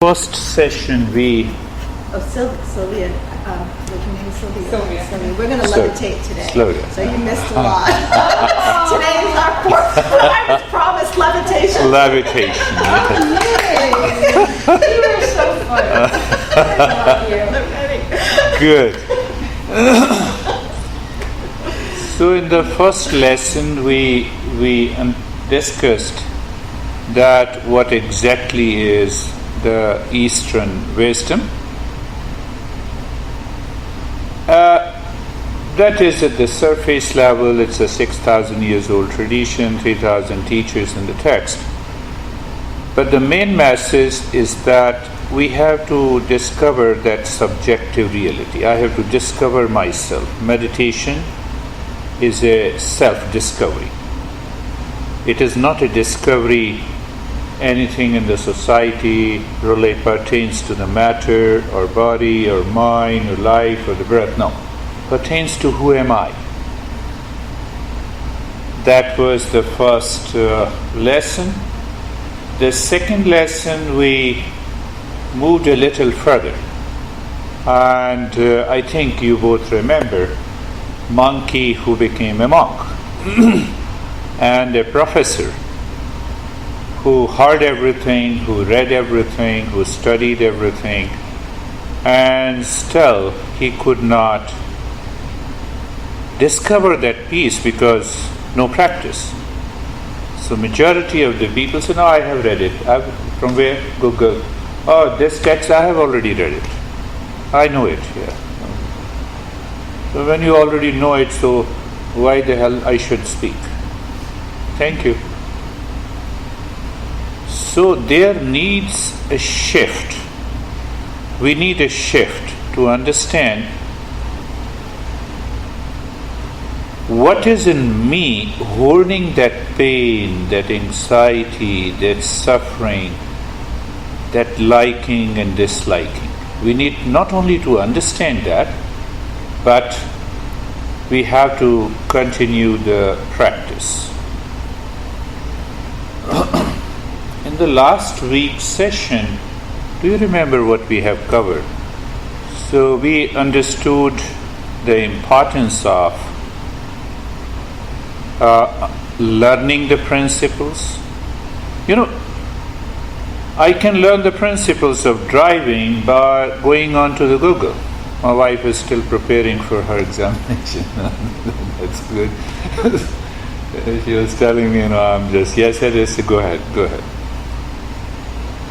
First session we... Sylvia. What's your name? Sylvia. We're going to levitate today. Slowly. So you missed a lot. Today is our fourth. I was promised levitation. Levitation. Oh, yay! You are so funny. Good. So in the first lesson we discussed that what exactly is the Eastern wisdom. That is at the surface level. It's a 6,000 years old tradition, 3,000 teachers in the text. But the main message is that we have to discover that subjective reality. I have to discover myself. Meditation is a self-discovery. It is not a discovery anything in the society pertains to the matter or body or mind or life or the breath. No. Pertains to who am I. That was the first lesson. The second lesson we moved a little further. And I think you both remember monkey who became a monk and a professor who heard everything, who read everything, who studied everything, and still he could not discover that peace because no practice. So majority of the people say, no, I have read it. From where? Google. Oh, this text I have already read it. I know it. Yeah. So when you already know it, so why the hell I should speak? Thank you. So there needs a shift. We need a shift to understand what is in me holding that pain, that anxiety, that suffering, that liking and disliking. We need not only to understand that, but we have to continue the practice. In the last week's session, do you remember what we have covered? So we understood the importance of learning the principles. You know, I can learn the principles of driving by going on to the Google. My wife is still preparing for her examination. That's good. She was telling me, I'm just, yes, go ahead.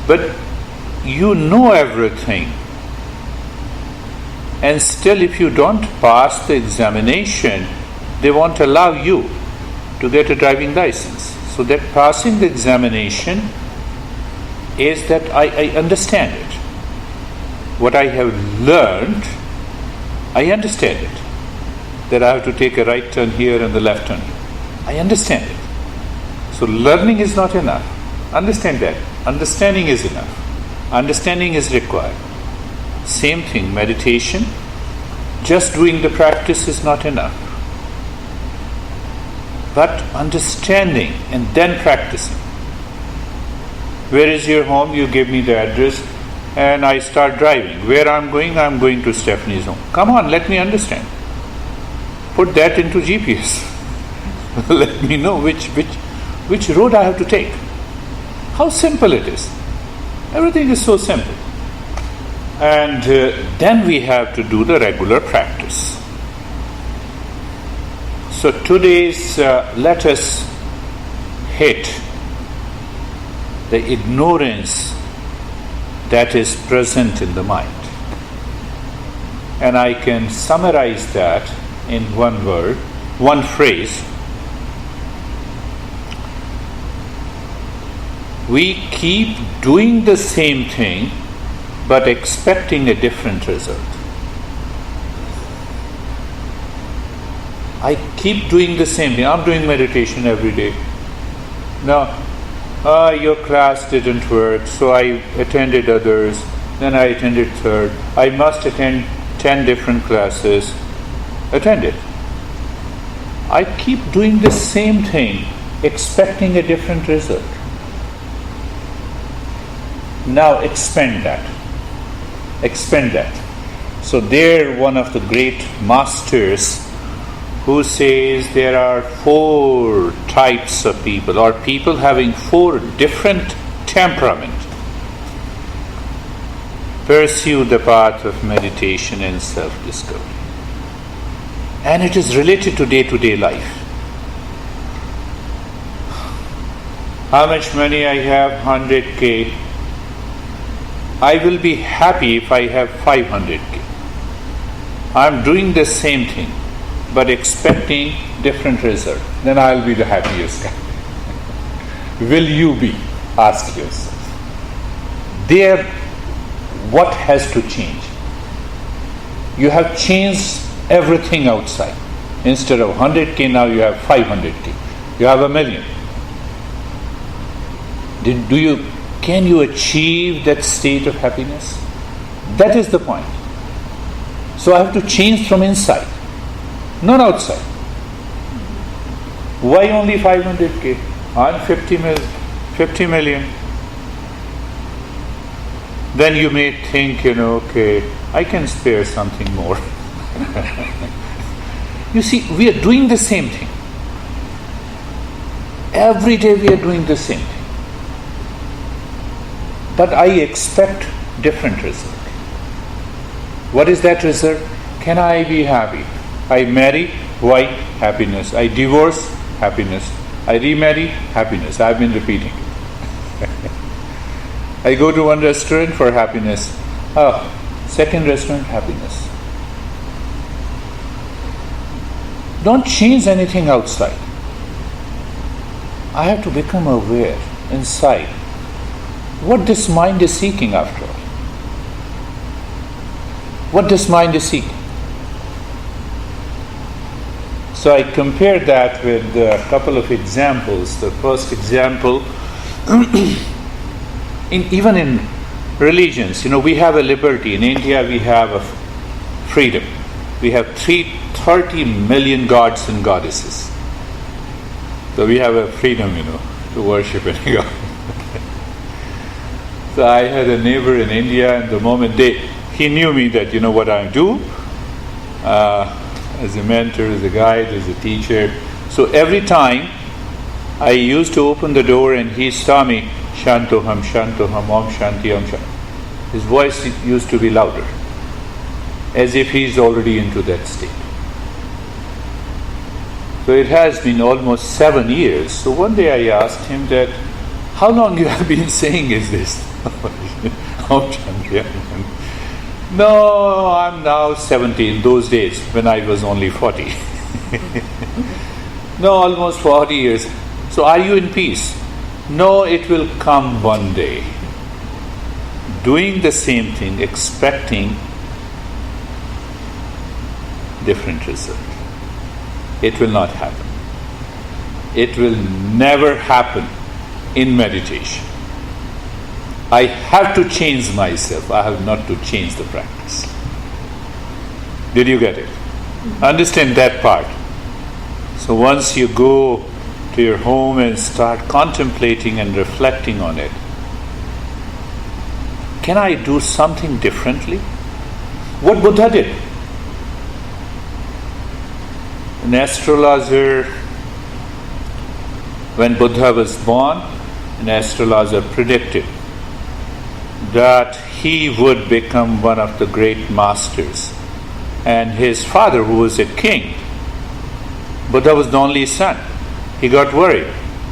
But you know everything. And still if you don't pass the examination, they won't allow you to get a driving license. So that passing the examination is that I understand it. What I have learned, I understand it. That I have to take a right turn here and the left turn. I understand it. So learning is not enough. Understand that. Understanding is enough. Understanding is required. Same thing, meditation. Just doing the practice is not enough. But understanding and then practicing. Where is your home? You give me the address and I start driving. Where I'm going to Stephanie's home. Come on, let me understand. Put that into GPS. Let me know which road I have to take. How simple it is. Everything is so simple. And then we have to do the regular practice. So today's, let us hit the ignorance that is present in the mind. And I can summarize that in one word, one phrase. We keep doing the same thing but expecting a different result. I keep doing the same thing. I'm doing meditation every day. Now, your class didn't work, so I attended others. Then I attended third. I must attend 10 different classes. Attended. I keep doing the same thing, expecting a different result. Now expand that. Expand that. So there, one of the great masters who says there are 4 types of people, or people having 4 different temperaments, pursue the path of meditation and self-discovery. And it is related to day-to-day life. How much money I have? 100K. I will be happy if I have 500K. I'm doing the same thing, but expecting different result. Then I'll be the happiest guy. Will you be? Ask yourself. There, what has to change? You have changed everything outside. Instead of 100K, now you have 500K. You have 1 million. Can you achieve that state of happiness? That is the point. So I have to change from inside, not outside. Why only 500K? I'm 50 million. Then you may think, okay, I can spare something more. You see, we are doing the same thing. Every day we are doing the same thing. But I expect different result. What is that result? Can I be happy? I marry, why? Happiness. I divorce, happiness. I remarry, happiness. I've been repeating it. I go to one restaurant for happiness. Second restaurant, happiness. Don't change anything outside. I have to become aware inside what this mind is seeking after all. What this mind is seeking. So I compared that with a couple of examples. The first example, even in religions, we have a liberty. In India, we have a freedom. We have 30 million gods and goddesses. So we have a freedom, to worship any god. So I had a neighbor in India, and the moment he knew me that, what I do, as a mentor, as a guide, as a teacher. So every time I used to open the door and he saw me, Shantoham, Shantoham, Om Shanti, Om Shanti. His voice used to be louder, as if he's already into that state. So it has been almost 7 years. So one day I asked him that, how long you have been saying is this? Om Shanti, Om Shanti. No, I'm now 70. In those days, when I was only 40. No, almost 40 years. So are you in peace? No, it will come one day. Doing the same thing, expecting different result. It will not happen. It will never happen in meditation. I have to change myself. I have not to change the practice. Did you get it? Understand that part. So once you go to your home and start contemplating and reflecting on it, can I do something differently? What Buddha did. An astrologer, when Buddha was born, an astrologer predicted that he would become one of the great masters. And his father, who was a king, Buddha was the only son. He got worried.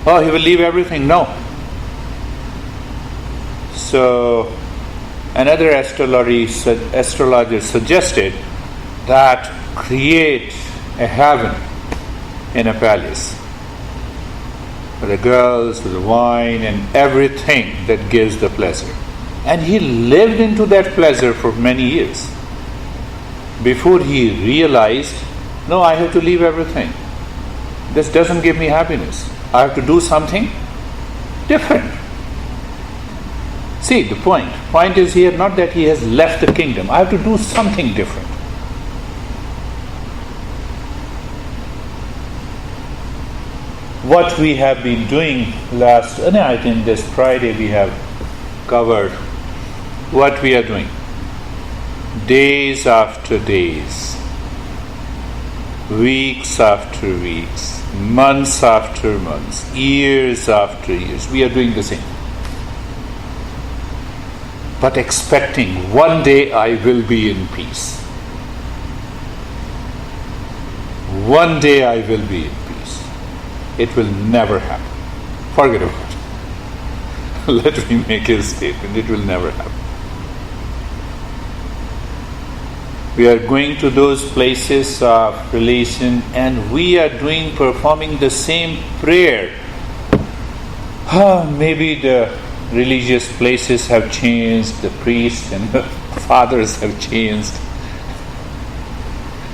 Oh, he will leave everything. No. So another astrologer suggested that create a heaven in a palace for the girls, for the wine, and everything that gives the pleasure. And he lived into that pleasure for many years before he realized, no, I have to leave everything. This doesn't give me happiness. I have to do something different. See, the point is here not that he has left the kingdom. I have to do something different. What we have been doing I think this Friday we have covered what we are doing. Days after days, weeks after weeks, months after months, years after years, we are doing the same. But expecting one day I will be in peace. One day I will be in peace. It will never happen. Forget about it. Let me make a statement. It will never happen. We are going to those places of relation and we are performing the same prayer. Maybe the religious places have changed, the priests and the fathers have changed.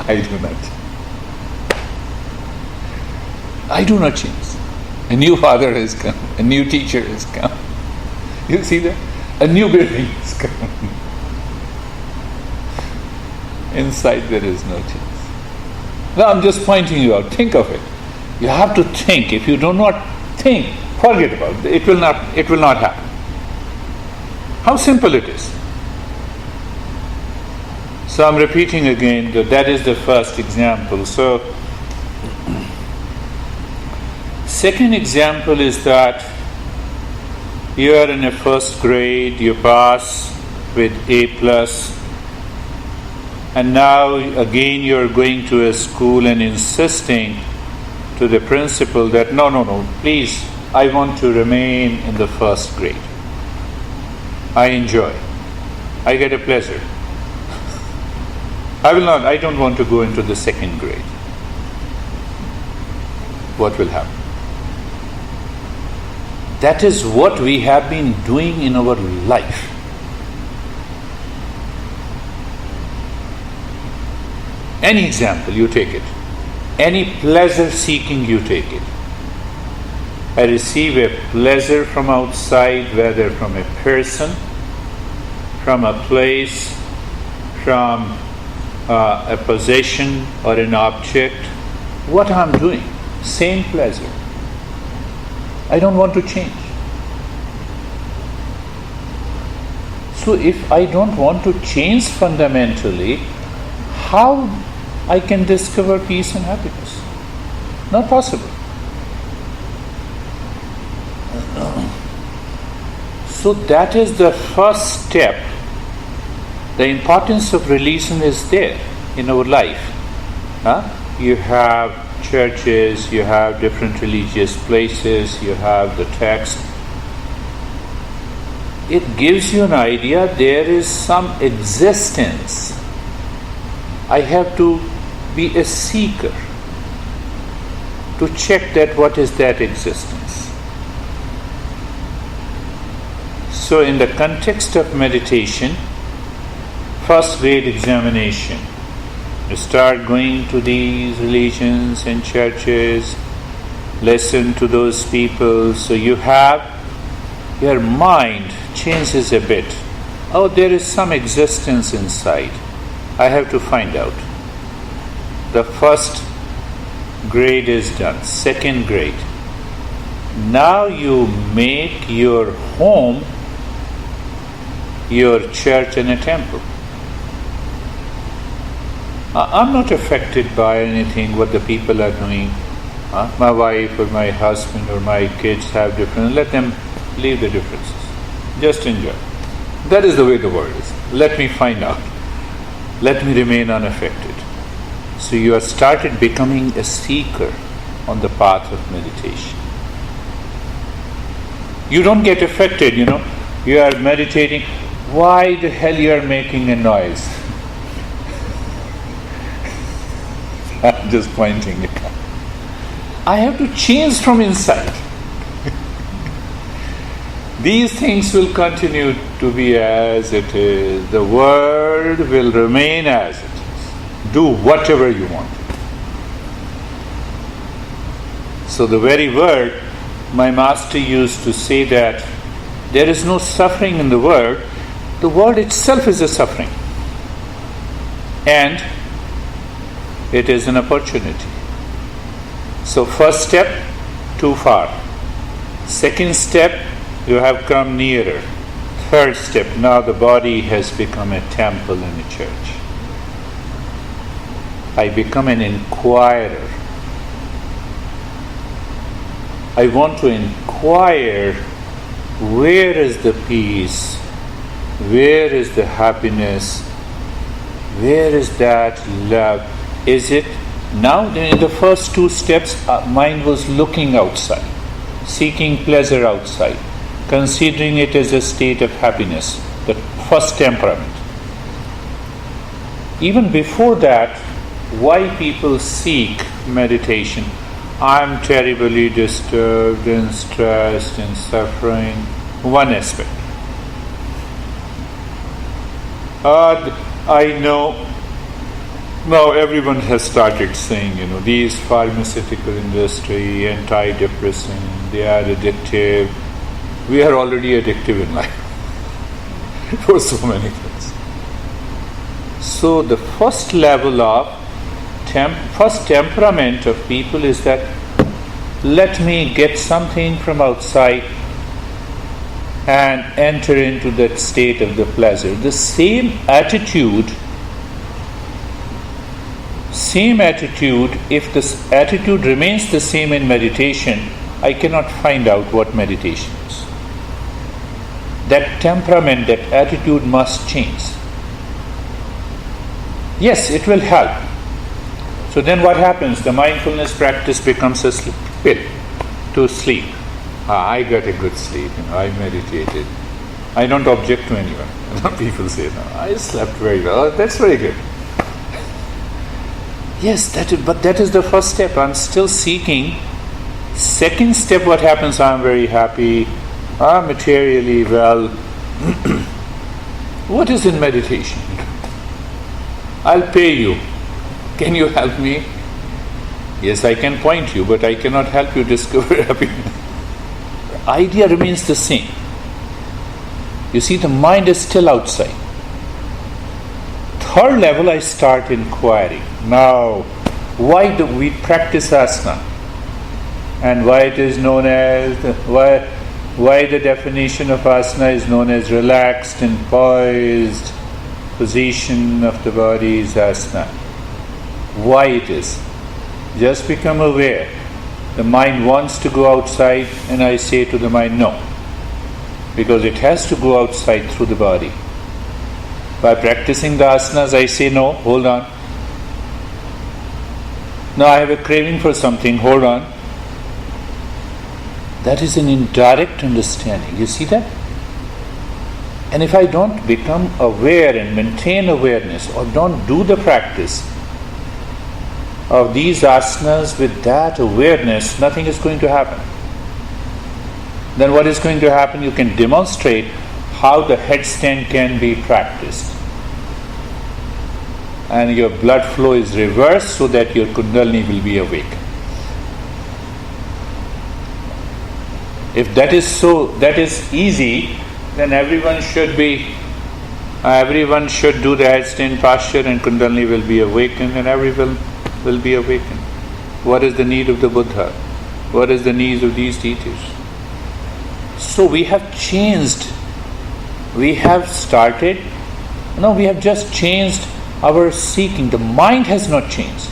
I do not change. A new father has come, a new teacher has come. You see that? A new building has come. Inside there is no change. Now I'm just pointing you out. Think of it. You have to think. If you do not think, forget about it. It will not happen. How simple it is. So I'm repeating again that is the first example. So second example is that you are in a first grade, you pass with A+, and now again you are going to a school and insisting to the principal that no, please, I want to remain in the first grade. I enjoy. I get a pleasure. I don't want to go into the second grade. What will happen? That is what we have been doing in our life. Any example, you take it. Any pleasure seeking, you take it. I receive a pleasure from outside, whether from a person, from a place, from a possession or an object. What I'm doing, same pleasure. I don't want to change. So if I don't want to change fundamentally, how I can discover peace and happiness? Not possible. So that is the first step. The importance of religion is there in our life. You have churches, you have different religious places, you have the text. It gives you an idea there is some existence. I have to be a seeker to check that what is that existence. So in the context of meditation, first grade examination, you start going to these religions and churches, listen to those people, so your mind changes a bit. Oh, there is some existence inside. I have to find out. The first grade is done. Second grade. Now you make your home your church and a temple. I'm not affected by anything what the people are doing. My wife or my husband or my kids have different. Let them leave the differences. Just enjoy. That is the way the world is. Let me find out. Let me remain unaffected. So you have started becoming a seeker on the path of meditation. You don't get affected, You are meditating. Why the hell you are making a noise? I'm just pointing it out. I have to change from inside. These things will continue to be as it is. The world will remain as it is. Do whatever you want. So the very word, my master used to say that there is no suffering in the world. The world itself is a suffering. And it is an opportunity. So first step, too far. Second step, you have come nearer. third step. Now the body has become a temple and a church. I become an inquirer. I want to inquire, where is the peace? Where is the happiness? Where is that love? Is it now? In the first two steps, mind was looking outside, seeking pleasure outside, considering it as a state of happiness, the first temperament. Even before that, why people seek meditation? I'm terribly disturbed and stressed and suffering. One aspect. I know now everyone has started saying, these pharmaceutical industry, antidepressant, they are addictive. We are already addictive in life for so many things. So the first level of first temperament of people is that let me get something from outside and enter into that state of the pleasure. The same attitude, if this attitude remains the same in meditation, I cannot find out what meditation is. That temperament, that attitude must change. Yes, it will help. So then what happens? The mindfulness practice becomes a pill to sleep. I got a good sleep, I meditated. I don't object to anyone. People say, no, I slept very well. Oh, that's very good. Yes, but that is the first step. I'm still seeking. Second step, what happens? I'm very happy. I'm materially well. What is in meditation? I'll pay you. Can you help me? Yes, I can point you, but I cannot help you discover happiness. The idea remains the same. You see, the mind is still outside. Third level, I start inquiring. Now, why do we practice asana? And why it is known as, why the definition of asana is known as relaxed and poised position of the body is asana. Why it is? Just become aware. The mind wants to go outside, and I say to the mind, no. Because it has to go outside through the body. By practicing the asanas, I say, no, hold on. Now I have a craving for something, hold on. That is an indirect understanding. You see that? And if I don't become aware and maintain awareness, or don't do the practice of these asanas with that awareness, nothing is going to happen. Then what is going to happen? You can demonstrate how the headstand can be practiced. And your blood flow is reversed so that your kundalini will be awakened. If that is so, that is easy, then everyone should do the headstand posture, and kundalini will be awakened, and everyone will be awakened. What is the need of the Buddha? What is the need of these teachers? So we have changed. We have just changed our seeking. The mind has not changed.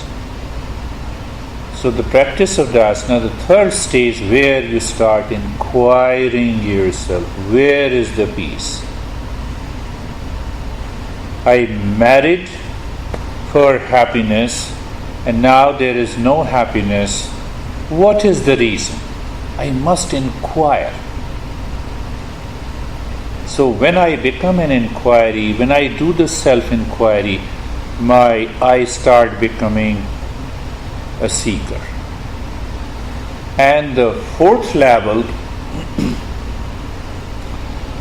So the practice of the asana, the third stage, where you start inquiring yourself, where is the peace? I married for happiness, and now there is no happiness. What is the reason? I must inquire. So when I become an inquiry, when I do the self-inquiry, I start becoming a seeker. And the fourth level,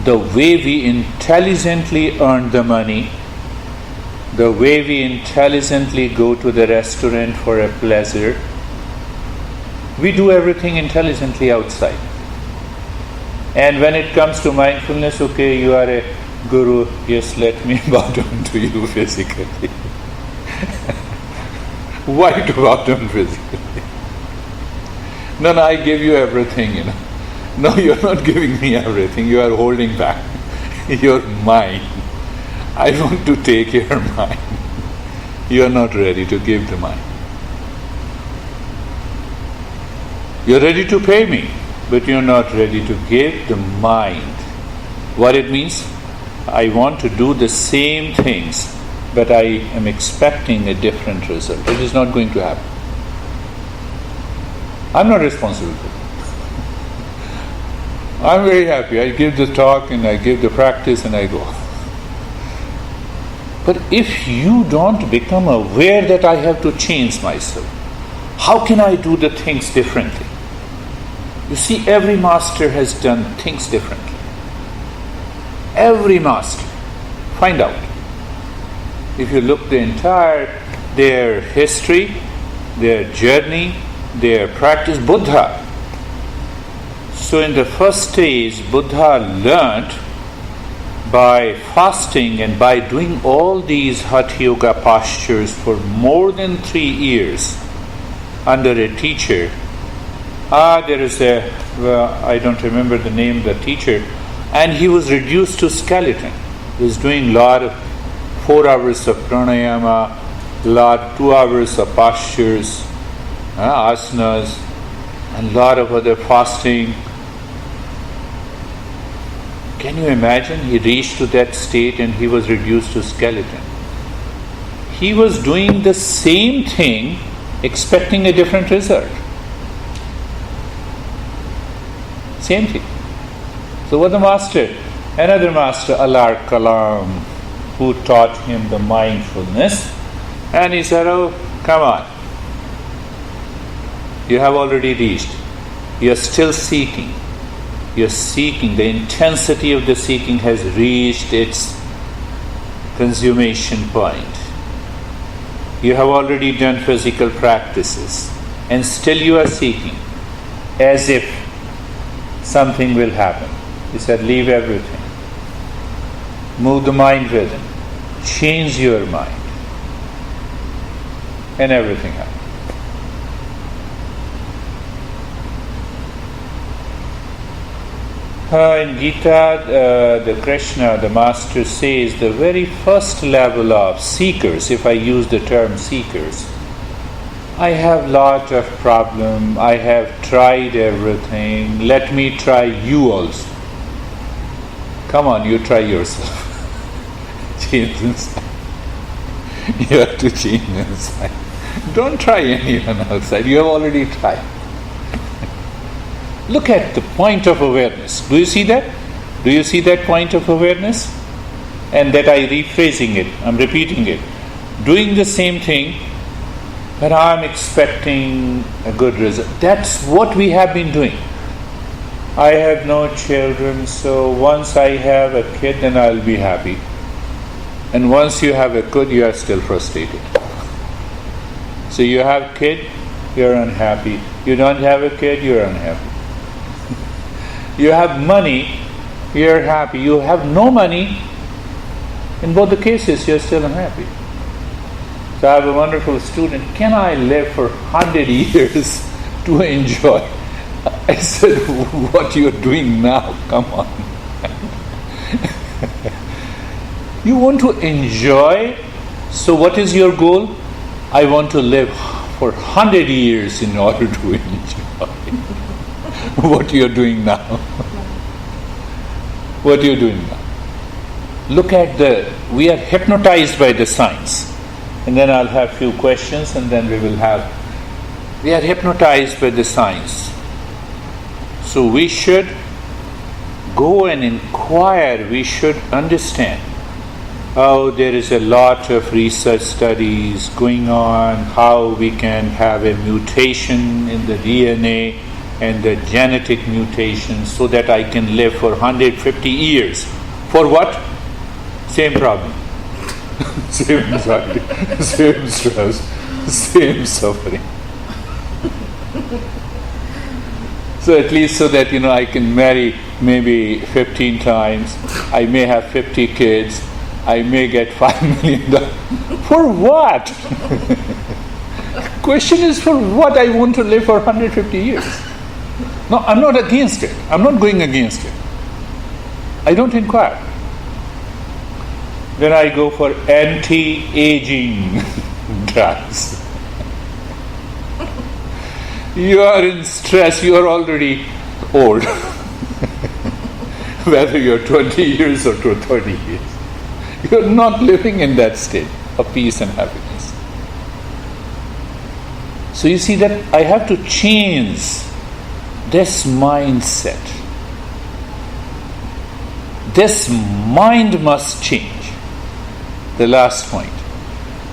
the way we intelligently earn the money, the way we intelligently go to the restaurant for a pleasure, we do everything intelligently outside. And when it comes to mindfulness, okay, you are a guru, yes, let me bow down to you physically. Why to bow down physically? No, I give you everything, No, you're not giving me everything, you are holding back. your mind. I want to take your mind. You are not ready to give the mind. You're ready to pay me, but you're not ready to give the mind. What it means? I want to do the same things, but I am expecting a different result. It is not going to happen. I'm not responsible for it. I'm very happy. I give the talk and I give the practice and I go. But if you don't become aware that I have to change myself, how can I do the things differently? You see, every master has done things differently. Every master. Find out. If you look the entire, their history, their journey, their practice, Buddha. So in the first stage, Buddha learned by fasting and by doing all these Hatha Yoga postures for more than 3 years under a teacher. There is I don't remember the name of the teacher, and he was reduced to skeleton. He was doing a lot of 4 hours of pranayama, 2 hours of postures, asanas, and a lot of other fasting. Can you imagine? He reached to that state and he was reduced to skeleton. He was doing the same thing, expecting a different result. Same thing. So what the master, another master, Alar Kalam, who taught him the mindfulness, and he said, oh, come on. You have already reached. You are still seeking. You are seeking. The intensity of the seeking has reached its consummation point. You have already done physical practices, and still you are seeking, as if something will happen. He said, leave everything. Move the mind within. Change your mind. And everything happens. In Gita, the Krishna, the master says, the very first level of seekers, if I use the term seekers, I have lot of problem, I have tried everything, let me try you also. Come on, you try yourself. Change inside. You have to change inside. Don't try anyone outside, you have already tried. Look at the point of awareness. Do you see that? Do you see that point of awareness? And that I rephrasing it, I'm repeating it. Doing the same thing, but I'm expecting a good result. That's what we have been doing. I have no children, so once I have a kid, then I'll be happy. And once you have a kid, you are still frustrated. So you have a kid, you're unhappy. You don't have a kid, you're unhappy. You have money, you're happy. You have no money, in both the cases, you're still unhappy. So I have a wonderful student. Can I live for 100 years to enjoy? I said, what you're doing now, come on. You want to enjoy, so what is your goal? I want to live for 100 years in order to enjoy what you're doing now. What you're doing now. Look at we are hypnotized by the science. And then I'll have few questions and then we are hypnotized by the science. So we should go and inquire, we should understand. Oh, there is a lot of research studies going on, how we can have a mutation in the DNA and the genetic mutation so that I can live for 150 years. For what? Same problem. Same anxiety, same stress, same suffering. So at least so that, I can marry maybe 15 times, I may have 50 kids, I may get $5 million. For what? Question is, for what I want to live for 150 years? No, I'm not against it. I'm not going against it. I don't inquire. then I go for anti-aging drugs. You are in stress, you are already old. Whether you're 20 years or 30 years. You're not living in that state of peace and happiness. So you see that I have to change this mindset. This mind must change. The last point.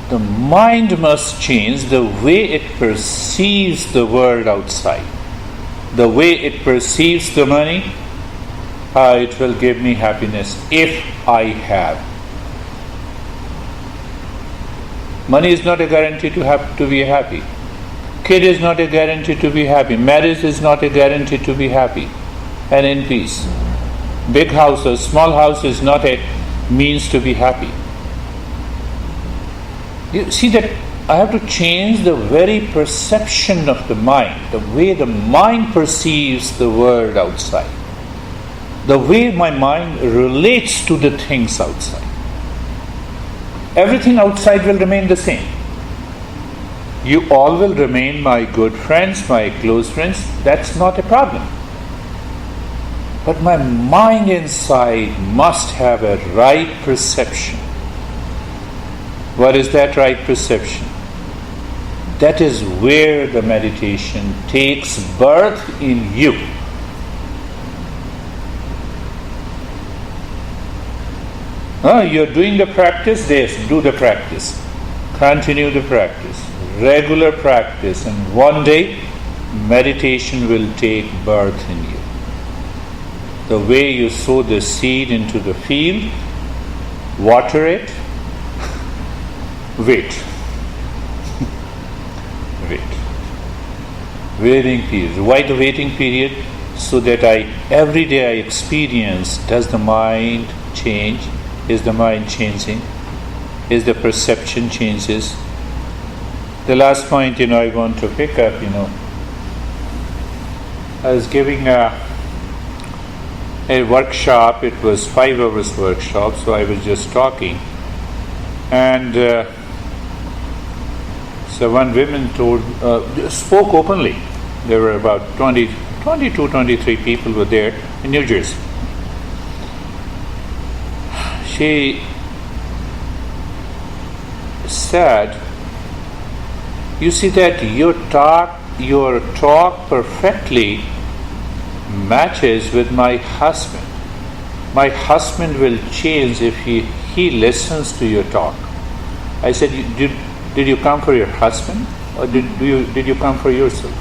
The mind must change the way it perceives the world outside. The way it perceives the money, it will give me happiness if I have. Money is not a guarantee to be happy. Kid is not a guarantee to be happy. Marriage is not a guarantee to be happy and in peace. Big house or small house is not a means to be happy. You see that I have to change the very perception of the mind, the way the mind perceives the world outside, the way my mind relates to the things outside. Everything outside will remain the same. You all will remain my good friends, my close friends. That's not a problem. But my mind inside must have a right perception. What is that right perception? That is where the meditation takes birth in you. You're doing the practice, yes, do the practice. Continue the practice. Regular practice, and one day meditation will take birth in you. The way you sow the seed into the field, water it, wait. Waiting period. Why the waiting period? So that every day I experience, does the mind change? Is the mind changing? Is the perception changes? The last point, I want to pick up, I was giving a workshop. It was 5 hours workshop, so I was just talking. And so one woman spoke openly. There were about 22, 23 people were there in New Jersey. She said, you see that your talk perfectly matches with my husband. My husband will change if he listens to your talk. I said, did you come for your husband, or did you come for yourself?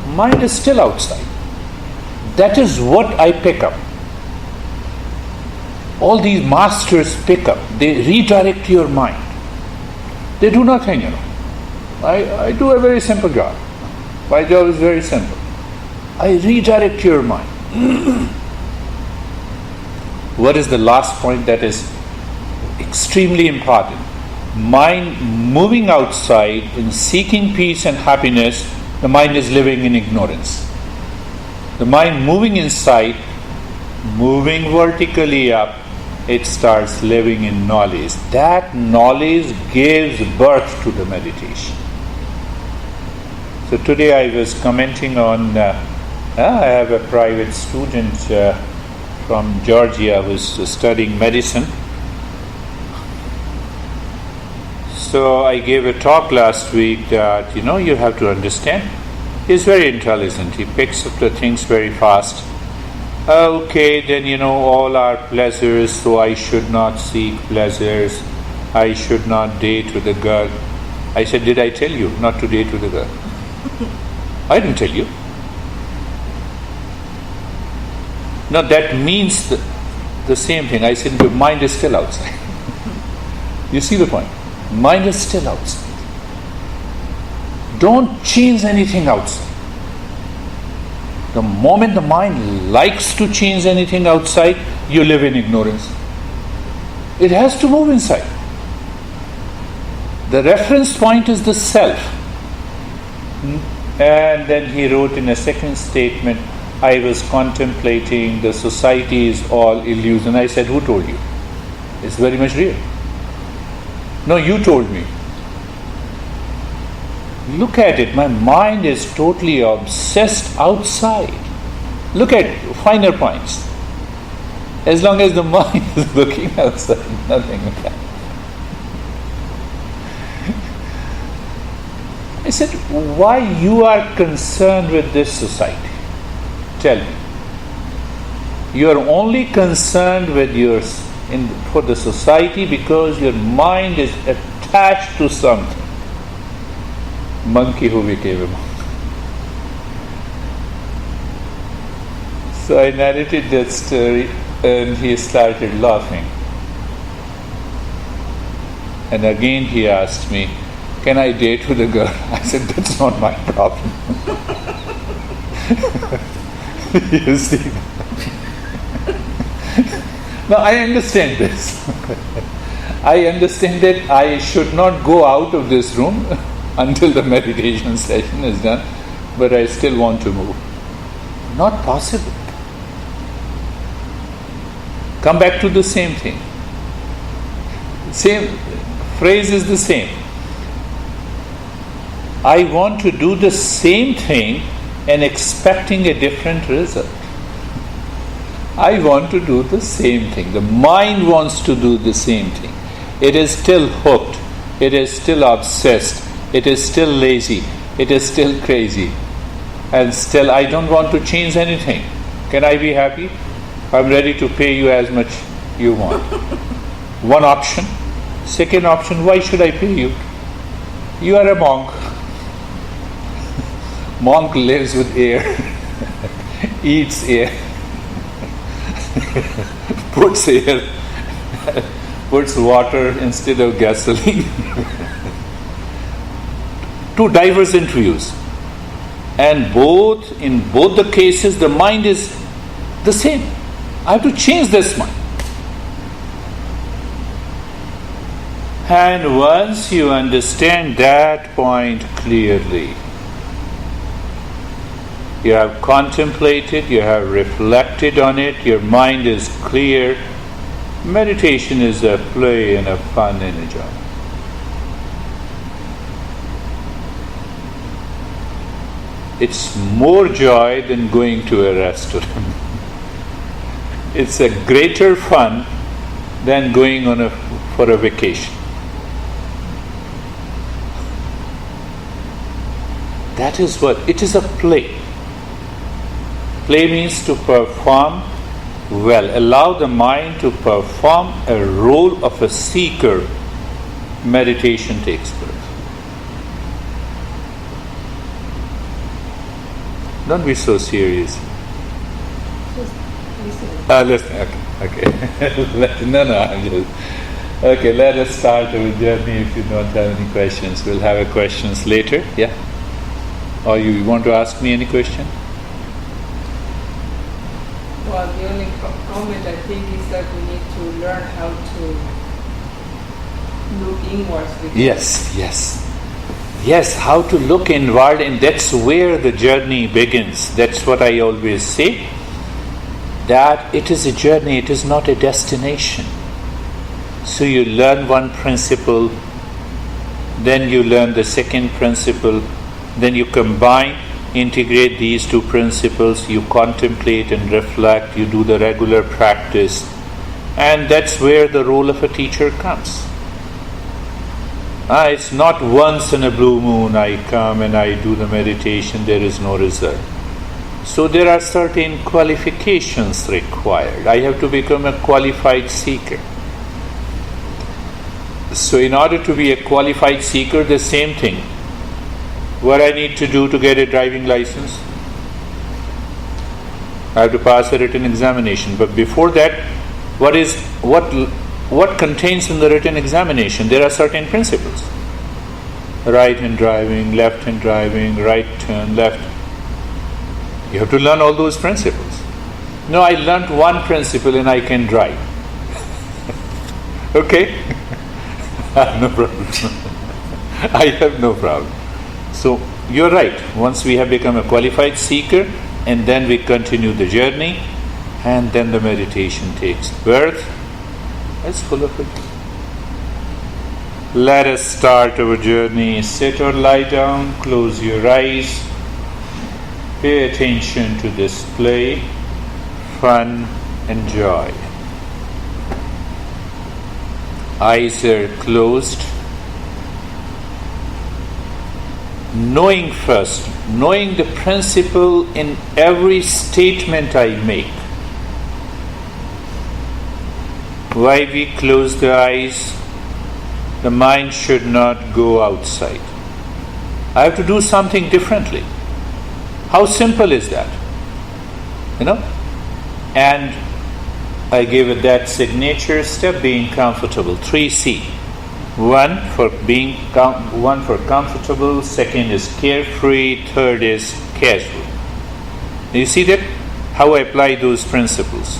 Mind is still outside. That is what I pick up. All these masters pick up. They redirect your mind. They do nothing, I do a very simple job. My job is very simple. I redirect your mind. What is the last point that is extremely important? Mind moving outside in seeking peace and happiness, the mind is living in ignorance. The mind moving inside, moving vertically up, it starts living in knowledge. That knowledge gives birth to the meditation. So today I was commenting on, I have a private student from Georgia who's studying medicine. So I gave a talk last week that, you have to understand. He's very intelligent. He picks up the things very fast. Okay, then all are pleasures, so I should not seek pleasures. I should not date with a girl. I said, did I tell you not to date with a girl? I didn't tell you. No, that means the same thing. I said, your mind is still outside. You see the point? Mind is still outside. Don't change anything outside. The moment the mind likes to change anything outside, you live in ignorance. It has to move inside. The reference point is the self. And then he wrote in a second statement, I was contemplating the society is all illusion. I said, who told you? It's very much real. No, you told me. Look at it. My mind is totally obsessed outside. Look at finer points. As long as the mind is looking outside, nothing will happen. I said, why you are concerned with this society? Tell me. You are only concerned with for the society because your mind is attached to something. Monkey who became a monk. So I narrated that story and he started laughing. And again he asked me, can I date with a girl? I said, that's not my problem. You see? Now I understand this. I understand that I should not go out of this room until the meditation session is done, but I still want to move. Not possible. Come back to the same thing. Same phrase is the same. I want to do the same thing and expecting a different result. I want to do the same thing. The mind wants to do the same thing. It is still hooked. It is still obsessed. It is still lazy. It is still crazy. And still I don't want to change anything. Can I be happy? I'm ready to pay you as much you want. One option. Second option, why should I pay you? You are a monk. Monk lives with air, eats air, puts water instead of gasoline. Two divergent views. And in both the cases, the mind is the same. I have to change this mind. And once you understand that point clearly, you have contemplated, you have reflected on it, your mind is clear. Meditation is a play and a fun and a joy. It's more joy than going to a restaurant. It's a greater fun than going for a vacation. That is what, it is a play. Play means to perform well. Allow the mind to perform a role of a seeker. Meditation takes birth. Don't be so serious. Just listen. Okay. No, I'm just... Okay, let us start our journey. If you don't have any questions, we'll have a questions later. Yeah? Or you want to ask me any question? Well, the only comment I think is that we need to learn how to look inwards. Yes, how to look inward, and that's where the journey begins. That's what I always say, that it is a journey, it is not a destination. So you learn one principle, then you learn the second principle, then you combine, integrate these two principles, you contemplate and reflect, you do the regular practice, and that's where the role of a teacher comes. It's not once in a blue moon I come and I do the meditation, there is no result. So there are certain qualifications required. I have to become a qualified seeker. So in order to be a qualified seeker, the same thing. What I need to do to get a driving license? I have to pass a written examination. But before that, what contains in the written examination? There are certain principles. Right hand driving, left hand driving, right turn, left. You have to learn all those principles. No, I learnt one principle and I can drive. Okay? I have no problem. I have no problem. So you're right. Once we have become a qualified seeker, and then we continue the journey, and then the meditation takes birth. It's full of it. Let us start our journey. Sit or lie down, close your eyes. Pay attention to this play, fun and joy. Eyes are closed. Knowing the principle in every statement I make. Why we close the eyes? The mind should not go outside. I have to do something differently. How simple is that? And I gave it that signature step, being comfortable. 3C. One for comfortable, second is carefree, third is casual. You see that? How I apply those principles.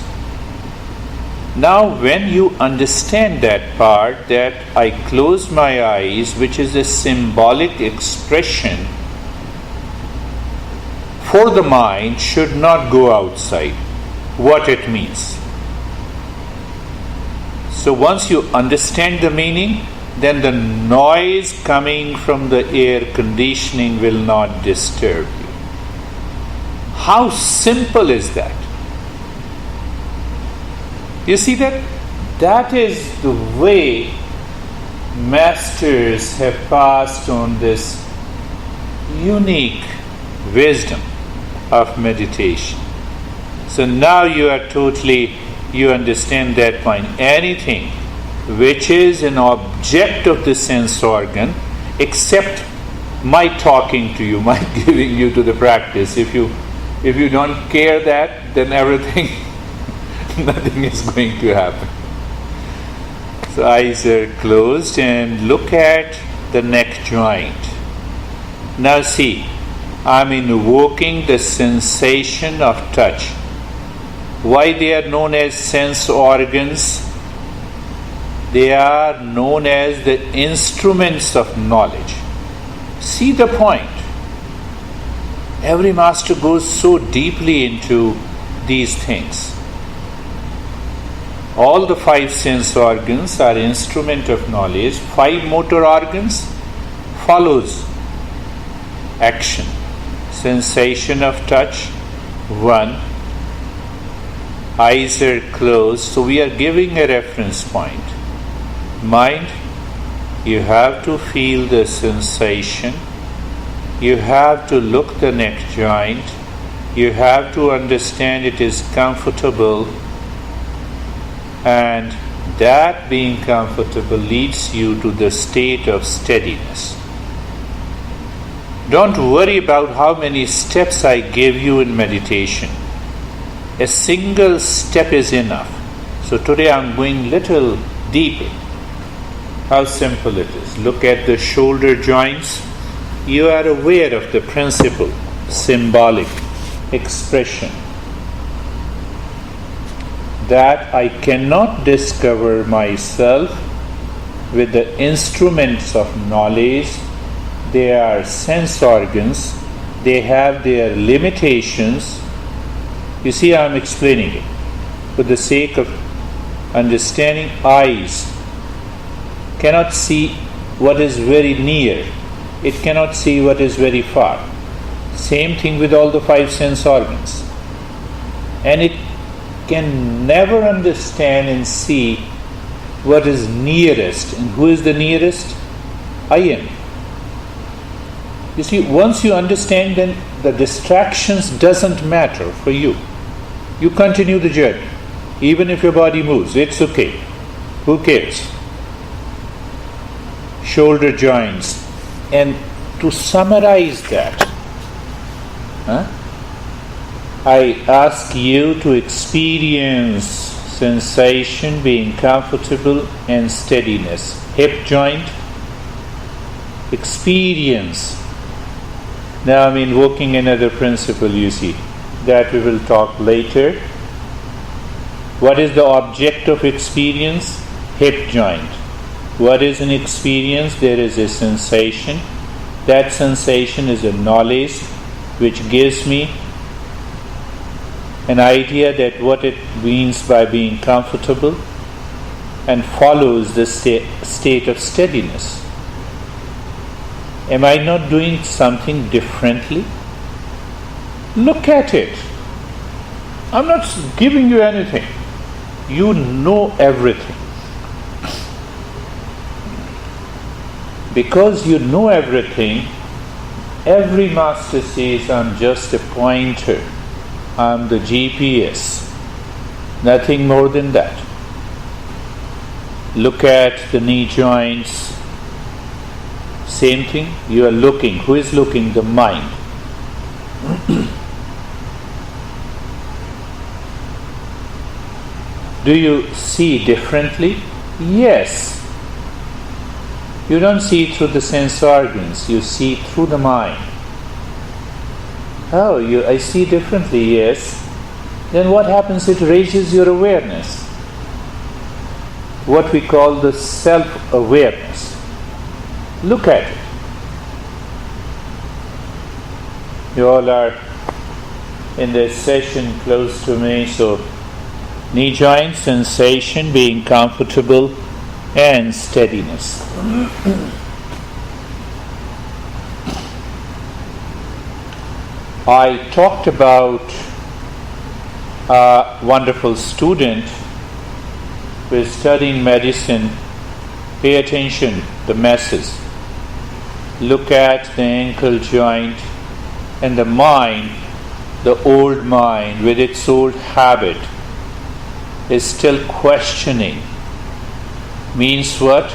Now when you understand that part, that I close my eyes, which is a symbolic expression for the mind, should not go outside, what it means. So once you understand the meaning, then the noise coming from the air conditioning will not disturb you. How simple is that? You see that? That is the way masters have passed on this unique wisdom of meditation. So now you understand that point. Anything which is an object of the sense organ, except my talking to you, my giving you to the practice. If you don't care that, then everything, nothing is going to happen. So eyes are closed and look at the neck joint. Now see, I'm invoking the sensation of touch. Why they are known as sense organs? They are known as the instruments of knowledge. See the point. Every master goes so deeply into these things. All the 5 sense organs are instrument of knowledge. 5 motor organs follows action. Sensation of touch, 1. Eyes are closed, so we are giving a reference point. Mind, you have to feel the sensation. You have to look the neck joint. You have to understand it is comfortable. And that being comfortable leads you to the state of steadiness. Don't worry about how many steps I give you in meditation. A single step is enough. So today I'm going little deeper. How simple it is. Look at the shoulder joints. You are aware of the principle, symbolic expression, that I cannot discover myself with the instruments of knowledge. They are sense organs. They have their limitations. You see, I am explaining it for the sake of understanding. Eyes cannot see what is very near. It cannot see what is very far. Same thing with all the 5 sense organs. And it can never understand and see what is nearest. And who is the nearest? I am. You see, once you understand, then the distractions doesn't matter for you. You continue the journey. Even if your body moves, it's okay. Who cares? Shoulder joints. And to summarize that, I ask you to experience sensation, being comfortable, and steadiness. Hip joint, experience. Now I'm invoking another principle, you see, that we will talk later. What is the object of experience? Hip joint. What is an experience? There is a sensation. That sensation is a knowledge which gives me an idea that what it means by being comfortable. and follows the state of steadiness. Am I not doing something differently? Look at it. I'm not giving you anything. You know everything. Because you know everything, every master says, I'm just a pointer. I'm the GPS. Nothing more than that. Look at the knee joints. Same thing. You are looking. Who is looking? The mind. Do you see differently? Yes. You don't see through the sense organs. You see through the mind. Oh, I see differently, yes. Then what happens? It raises your awareness. What we call the self-awareness. Look at it. You all are in this session close to me, so knee joint sensation, being comfortable, and steadiness. I talked about a wonderful student who is studying medicine. Pay attention, the masses. Look at the ankle joint and the mind, the old mind with its old habit is still questioning. Means what?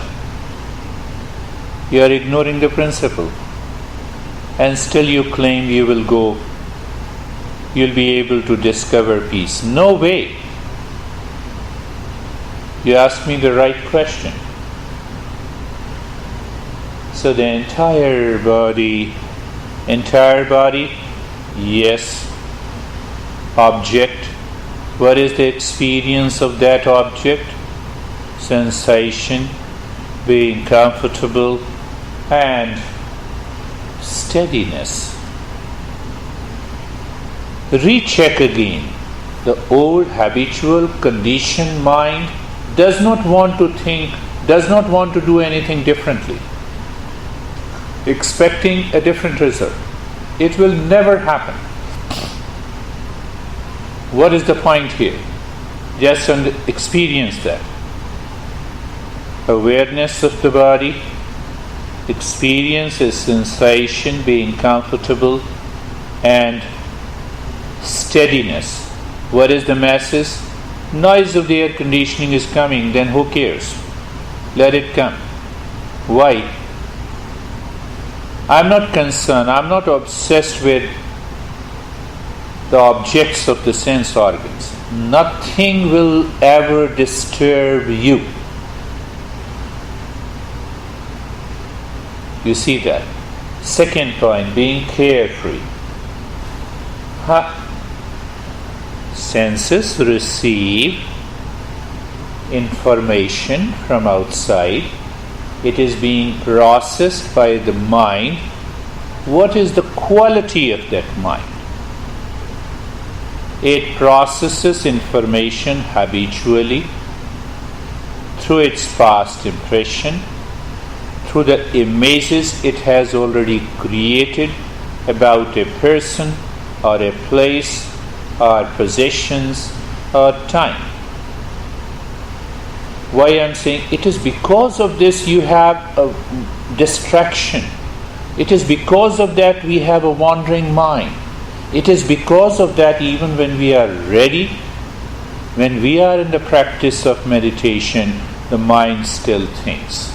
You are ignoring the principle. And still you claim you will go, you'll be able to discover peace. No way. You asked me the right question. So the entire body, yes. Object, what is the experience of that object? Sensation, being comfortable, and steadiness. Recheck again. The old habitual conditioned mind does not want to think, does not want to do anything differently, expecting a different result. It will never happen. What is the point here? Just experience that. Awareness of the body, experience is sensation, being comfortable, and steadiness. What is the masses? Noise of the air conditioning is coming, then who cares? Let it come. Why? I'm not concerned, I'm not obsessed with the objects of the sense organs. Nothing will ever disturb you. You see that? Second point, being carefree. Senses receive information from outside. It is being processed by the mind. What is the quality of that mind? It processes information habitually through its past impression, through the images it has already created about a person or a place or possessions or time. Why I'm saying it is because of this you have a distraction. It is because of that we have a wandering mind. It is because of that even when we are ready, when we are in the practice of meditation, the mind still thinks.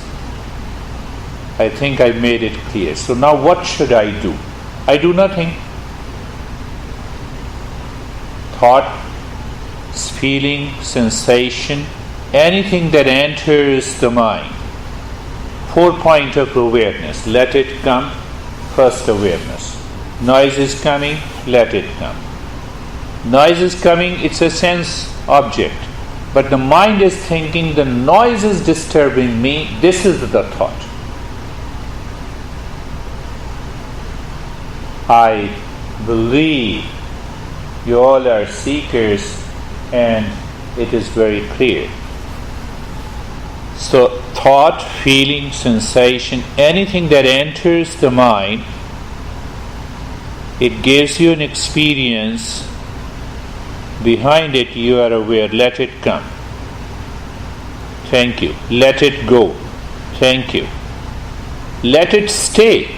I think I made it clear. So now what should I do? I do nothing. Thought, feeling, sensation, anything that enters the mind. 4 point of awareness. Let it come. First awareness. Noise is coming. Let it come. Noise is coming. It's a sense object. But the mind is thinking the noise is disturbing me. This is the thought. I believe you all are seekers and it is very clear. So thought, feeling, sensation, anything that enters the mind, it gives you an experience. Behind it you are aware. Let it come. Thank you. Let it go. Thank you. Let it stay.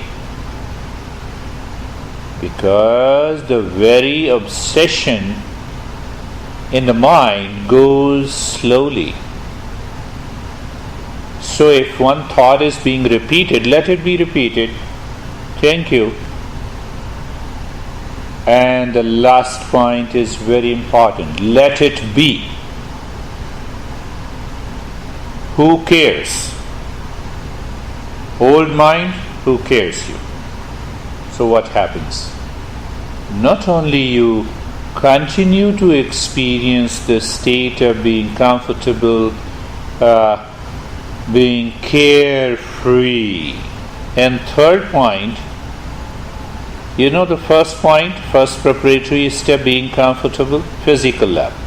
Because the very obsession in the mind goes slowly. So if one thought is being repeated, let it be repeated. Thank you. And the last point is very important. Let it be. Who cares? Old mind, who cares you? So what happens? Not only you continue to experience the state of being comfortable, being carefree. And third point, the first point, first preparatory step, being comfortable, physical level,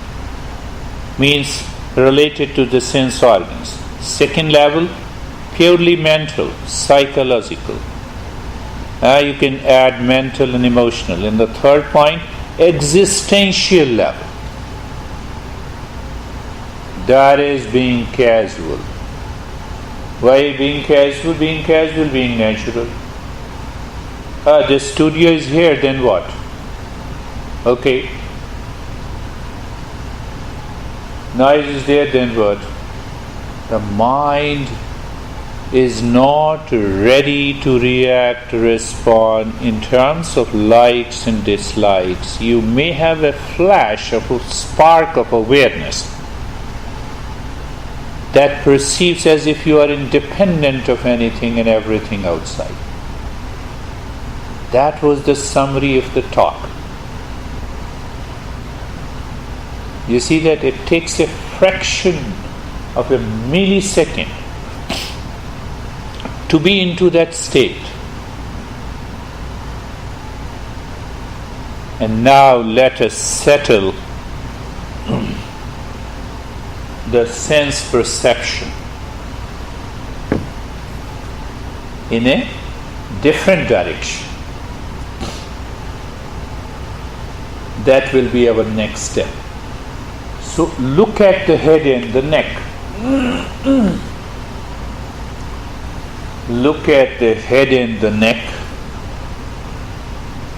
means related to the sense organs. Second level, purely mental, psychological. You can add mental and emotional. And the third point, existential level. That is being casual. Why being casual? Being casual, being natural. The studio is here, then what? Okay. Noise is there, then what? The mind is not ready to react, respond in terms of likes and dislikes. You may have a flash of a spark of awareness that perceives as if you are independent of anything and everything outside. That was the summary of the talk. You see that it takes a fraction of a millisecond to be into that state. And now let us settle the sense perception in a different direction. That will be our next step. So look at the head and the neck. Look at the head and the neck.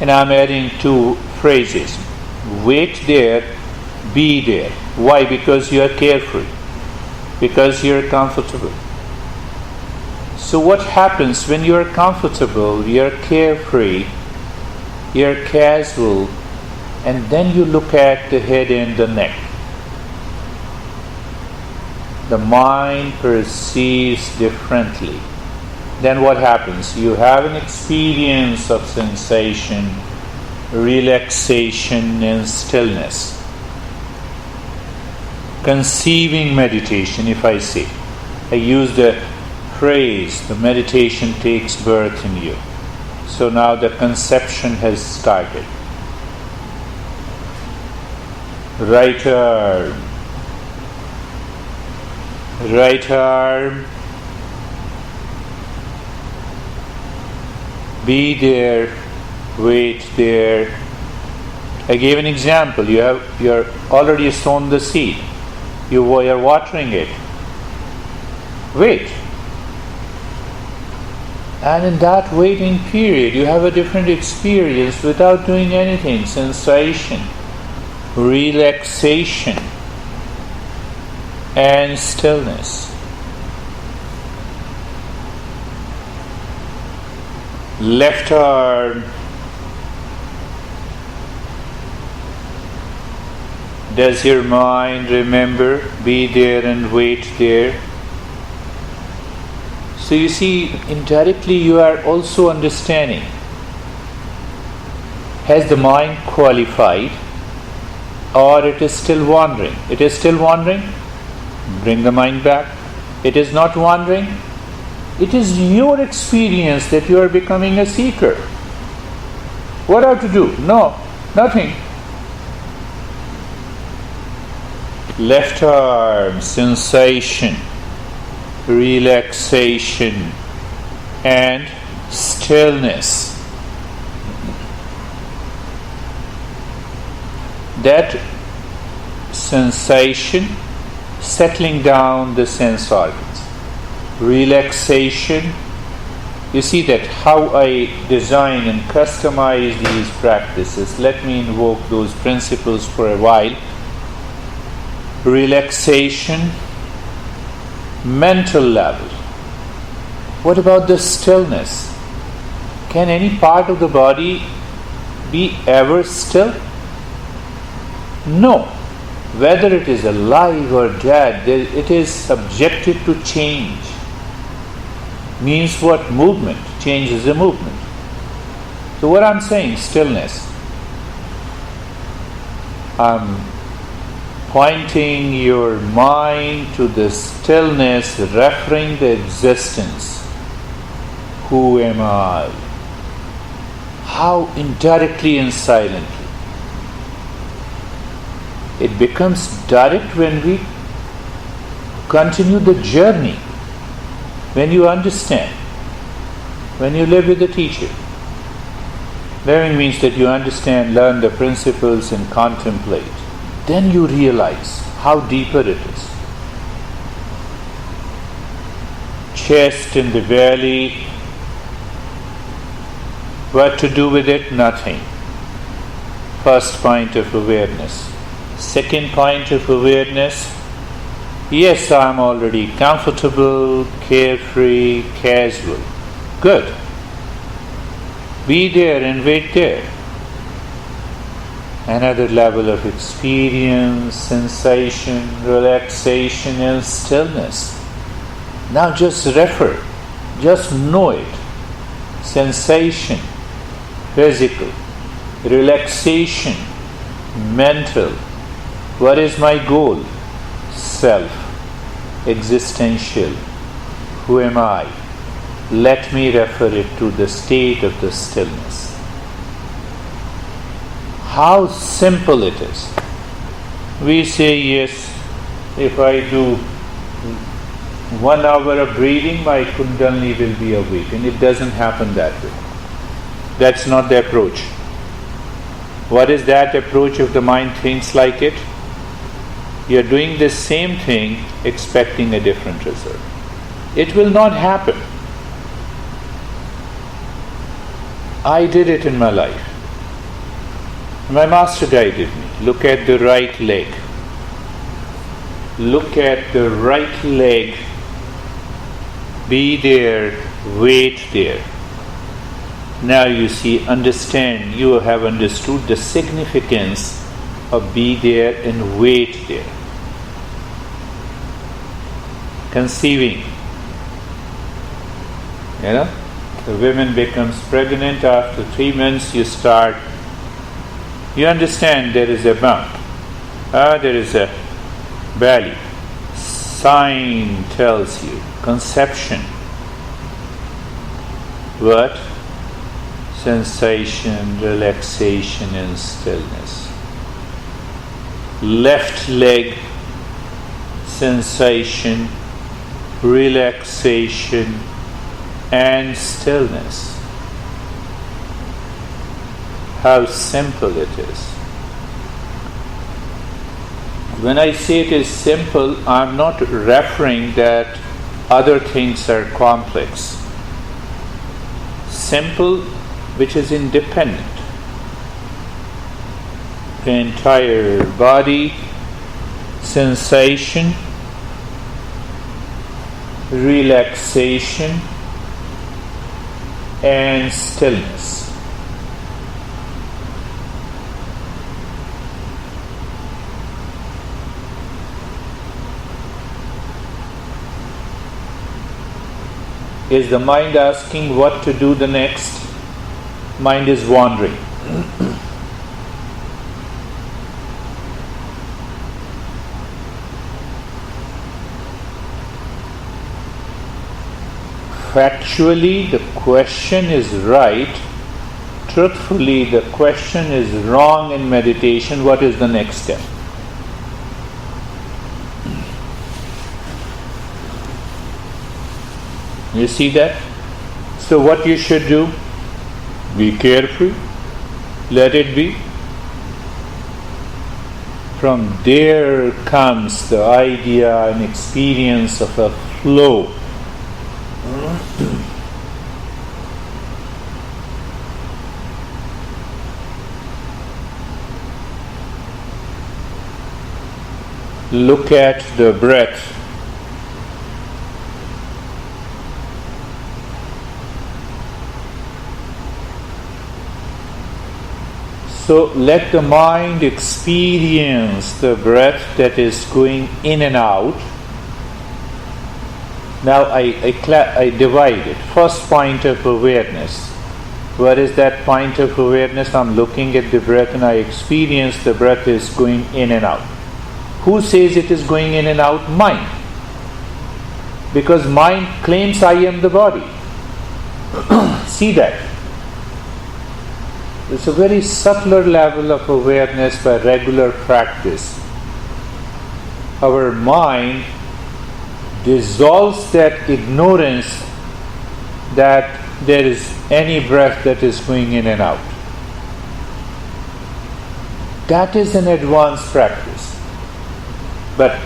And I'm adding two phrases. Wait there, be there. Why? Because you are carefree. Because you are comfortable. So what happens when you are comfortable, you are carefree, you are casual, and then you look at the head and the neck? The mind perceives differently. Then what happens? You have an experience of sensation, relaxation, and stillness. Conceiving meditation, if I say. I use the phrase, the meditation takes birth in you. So now the conception has started. Right arm. Right arm. Be there, wait there. I gave an example. You're already sown the seed. You are watering it. Wait. And in that waiting period, you have a different experience without doing anything. Sensation, relaxation, and stillness. Left arm. Does your mind remember? Be there and wait there. So you see, indirectly you are also understanding. Has the mind qualified, or it is still wandering? It is still wandering? Bring the mind back. It is not wandering? It is your experience that you are becoming a seeker. What are to do? No, nothing. Left arm, sensation. relaxation, and stillness. That sensation, settling down the sense organs. Relaxation. You see that how I design and customize these practices. Let me invoke those principles for a while. Relaxation, mental level. What about the stillness? Can any part of the body be ever still? No. Whether it is alive or dead, it is subjected to change. Means what? Movement. Change is a movement. So what I'm saying, stillness. I'm pointing your mind to the stillness, referring the existence. Who am I? How indirectly and silently. It becomes direct when we continue the journey. When you understand, when you live with the teacher. Living means that you understand, learn the principles and contemplate. Then you realize how deeper it is. Chest in the belly. What to do with it? Nothing. First point of awareness. Second point of awareness. Yes, I'm already comfortable, carefree, casual. Good. Be there and wait there. Another level of experience, sensation, relaxation, and stillness. Now just refer, just know it. Sensation, physical, relaxation, mental. What is my goal? Self, existential. Who am I? Let me refer it to the state of the stillness. How simple it is. We say, yes, if I do 1 hour of breathing, my Kundalini will be awakened. It doesn't happen that way. That's not the approach. What is that approach if the mind thinks like it? You are doing the same thing, expecting a different result. It will not happen. I did it in my life. My master guided me. Look at the right leg. Look at the right leg. Be there, wait there. Now you see, understand, you have understood the significance of be there and wait there. Conceiving. The woman becomes pregnant. After 3 months you understand there is a bump. There is a belly. Sign tells you. Conception. What? Sensation, relaxation and stillness. Left leg, sensation, relaxation and stillness. How simple it is. When I say it is simple, I'm not referring that other things are complex. Simple, which is independent. The entire body, sensation, relaxation, and stillness. Is the mind asking what to do the next? Mind is wandering. Factually, the question is right. Truthfully, the question is wrong in meditation. What is the next step? You see that? So what you should do? Be carefree. Let it be. From there comes the idea and experience of a flow. Look at the breath. So let the mind experience the breath that is going in and out. Now I divide it. First point of awareness. What is that point of awareness? I'm looking at the breath and I experience the breath is going in and out. Who says it is going in and out? Mind. Because mind claims I am the body. See that? It's a very subtler level of awareness by regular practice. Our mind dissolves that ignorance that there is any breath that is going in and out. That is an advanced practice. But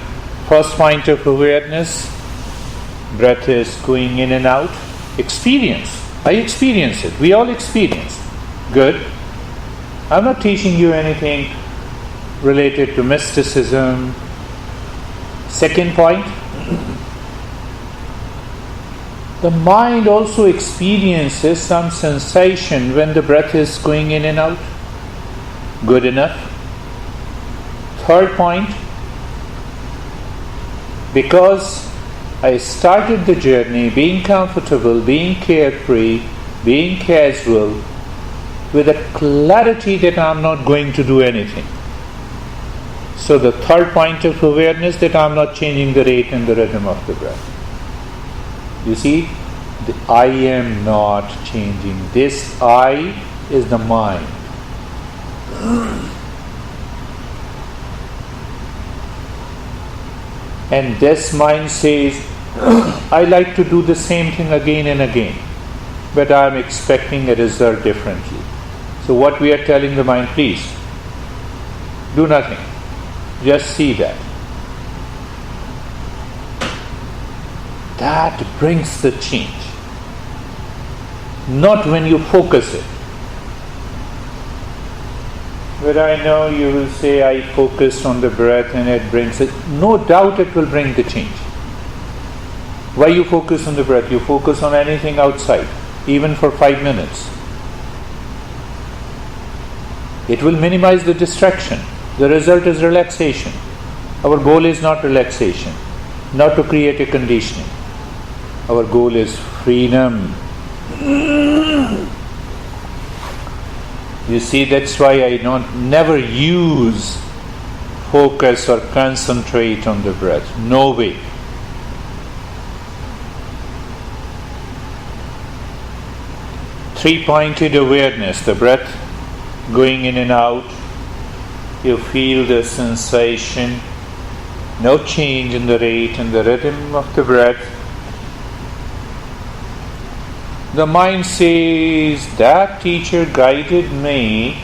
first point of awareness, breath is going in and out. Experience. I experience it. We all experience. Good. I'm not teaching you anything related to mysticism. Second point, the mind also experiences some sensation when the breath is going in and out. Good enough. Third point, because I started the journey being comfortable, being carefree, being casual, with a clarity that I'm not going to do anything. So the third point of awareness, that I'm not changing the rate and the rhythm of the breath. You see, I am not changing. This I is the mind. And this mind says, I like to do the same thing again and again, but I'm expecting a result differently. So what we are telling the mind, please, do nothing. Just see that. That brings the change. Not when you focus it. But I know you will say, I focused on the breath and it brings it. No doubt it will bring the change. Why you focus on the breath? You focus on anything outside, even for 5 minutes. It will minimize the distraction. The result is relaxation. Our goal is not relaxation, not to create a conditioning. Our goal is freedom. You see, that's why I never use focus or concentrate on the breath. No way. Three-pointed awareness, the breath going in and out. You feel the sensation, no change in the rate and the rhythm of the breath. The mind says, that teacher guided me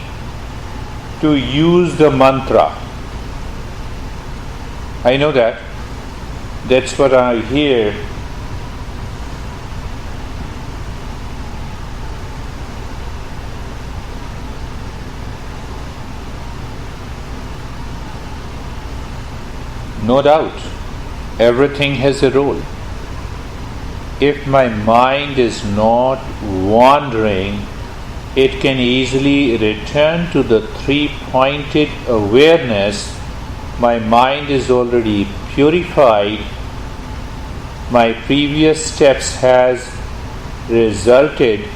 to use the mantra. I know that. That's what I hear. No doubt, everything has a role. If my mind is not wandering, it can easily return to the three-pointed awareness. My mind is already purified. My previous steps has resulted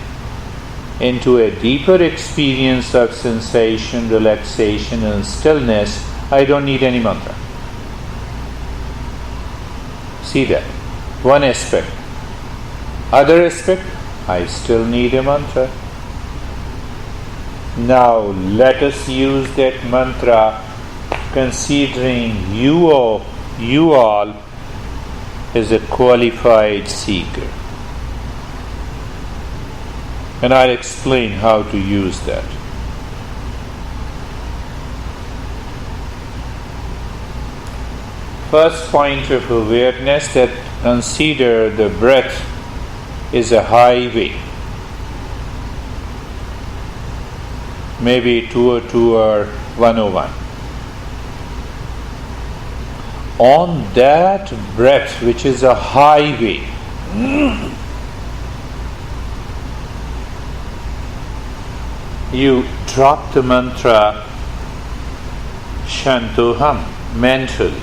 into a deeper experience of sensation, relaxation and stillness. I don't need any mantra. See that? One aspect. Other aspect, I still need a mantra. Now let us use that mantra considering you all as a qualified seeker. And I'll explain how to use that. First point of awareness, that consider the breath is a highway. Maybe 202 or 101. On that breath, which is a highway, you drop the mantra Shantoham mentally.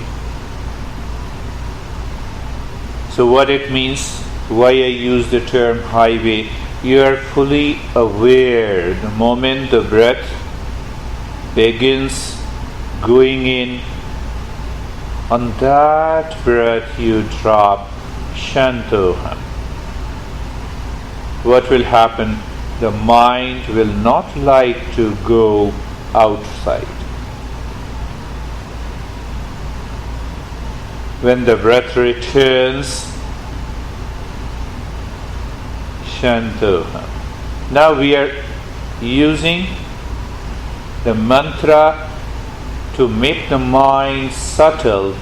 So what it means, why I use the term highway, you are fully aware the moment the breath begins going in, on that breath you drop Shantoham. What will happen? The mind will not like to go outside. When the breath returns, Shantoham. Now we are using the mantra to make the mind subtler,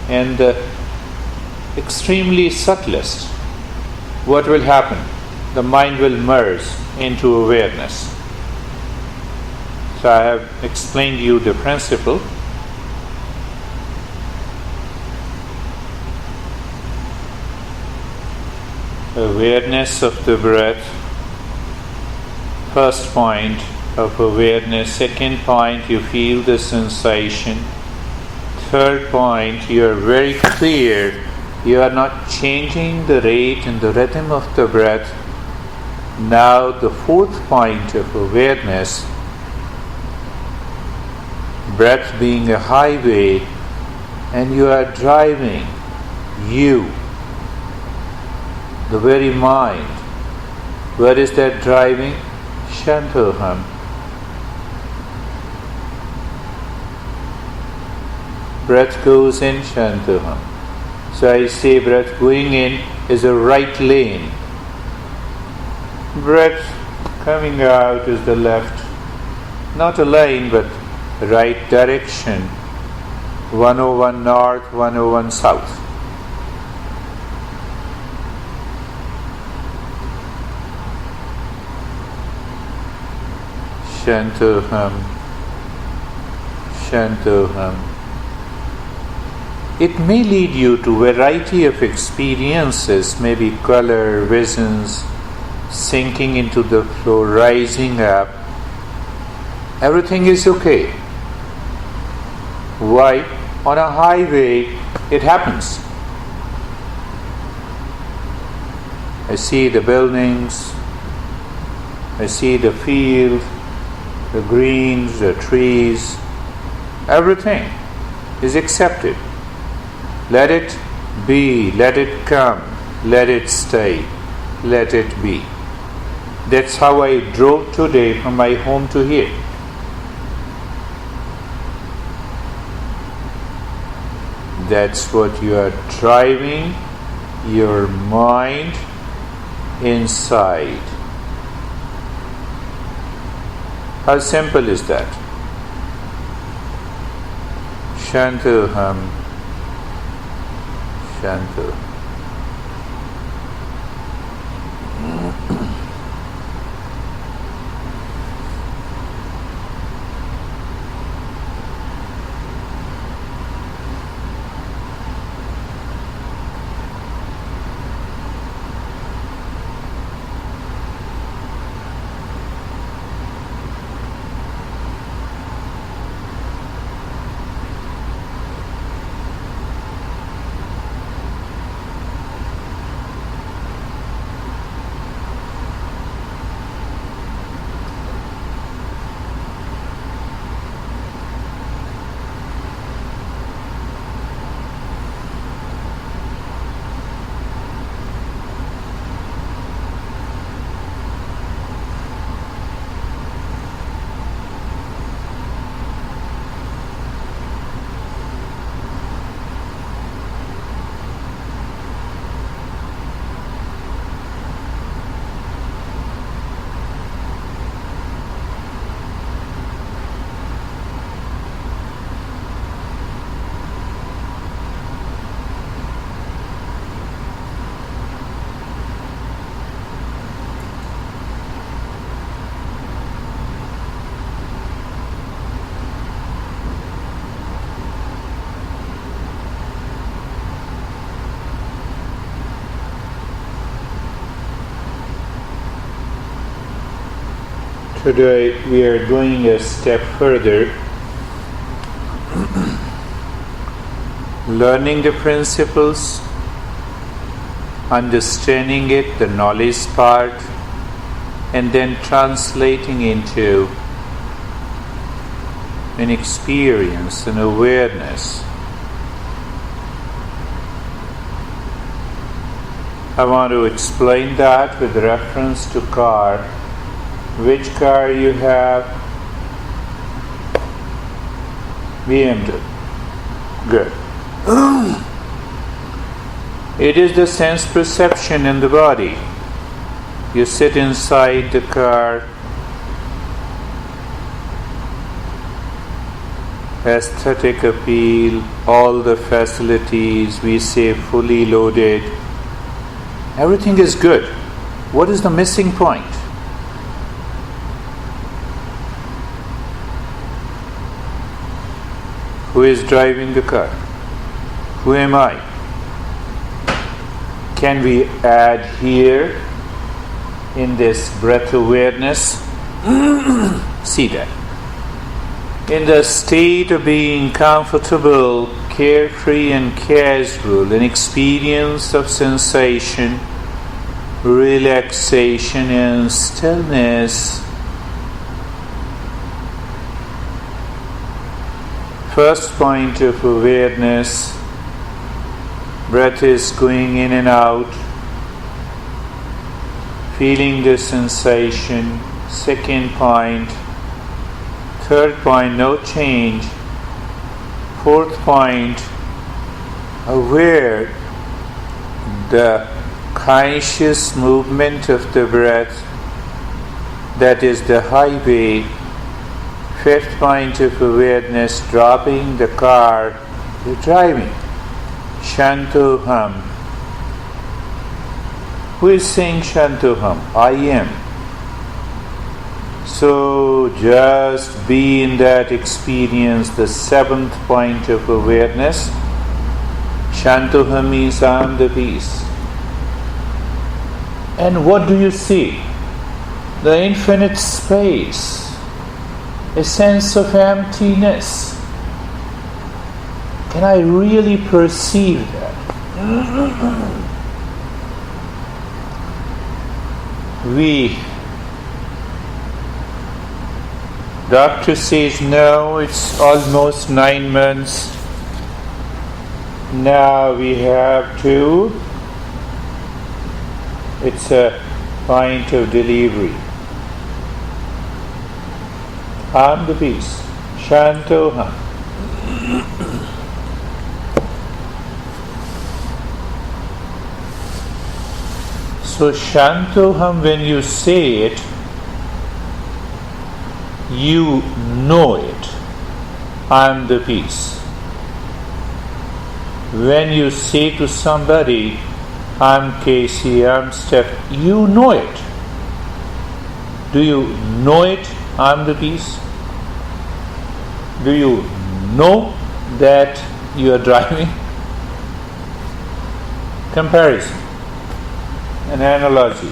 and extremely subtlest. What will happen? The mind will merge into awareness. So I have explained you the principle. Awareness of the breath. First point of awareness. Second point, you feel the sensation. Third point, you are very clear. You are not changing the rate and the rhythm of the breath. Now the fourth point of awareness, breath being a highway, and you are driving, you, the very mind. Where is that driving? Shantoham. Breath goes in, Shantoham. So I say breath going in is a right lane. Breath coming out is the left. Not a lane, but right direction. 101 north, 101 south. Shantoham, Shantoham. It may lead you to a variety of experiences, maybe color, visions, sinking into the flow, rising up. Everything is okay. Why? On a highway, it happens. I see the buildings, I see the field, the greens, the trees, everything is accepted. Let it be, let it come, let it stay, let it be. That's how I drove today from my home to here. That's what you are driving your mind inside. How simple is that? Shantoham, Shanto. Today we are going a step further, learning the principles, understanding it, the knowledge part, and then translating into an experience, an awareness. I want to explain that with reference to car. Which car you have? BMW. Good. It is the sense perception in the body. You sit inside the car, aesthetic appeal, all the facilities, we say fully loaded. Everything is good. What is the missing point? Who is driving the car? Who am I? Can we add here in this breath awareness? See that. In the state of being comfortable, carefree and casual, an experience of sensation, relaxation and stillness. First point of awareness, breath is going in and out, feeling the sensation. Second point. Third point, no change. Fourth point, aware the conscious movement of the breath, that is the highway. Fifth point of awareness, dropping the car, you're driving. Shantoham. Who is saying Shantoham? I am. So just be in that experience, the seventh point of awareness. Shantoham means I am the peace. And what do you see? The infinite space. A sense of emptiness. Can I really perceive that? Doctor says no, it's almost 9 months. Now we have to. It's a point of delivery. I'm the peace. Shantoham. So Shantoham, when you say it, you know it. I'm the peace. When you say to somebody, I'm Casey, I'm Steph, you know it. Do you know it? I'm the peace. Do you know that you are driving? Comparison. An analogy.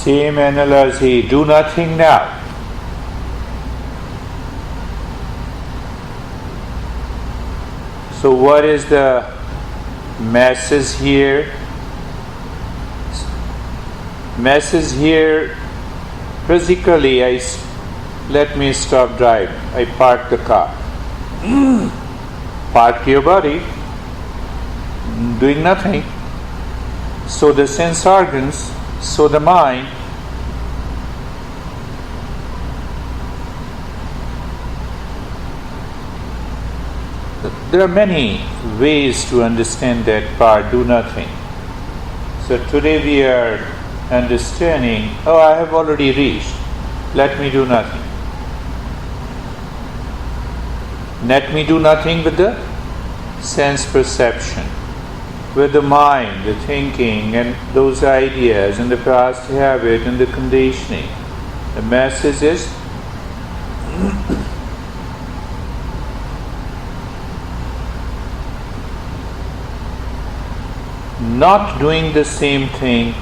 Same analogy, do nothing now. So what is the message here? Message here, physically, let me stop driving. I park the car. Park your body, doing nothing. So the sense organs, so the mind. There are many ways to understand that part, do nothing. So today we are understanding, I have already reached, let me do nothing. Let me do nothing with the sense perception, with the mind, the thinking, and those ideas, and the past habit, and the conditioning. The message is not doing the same thing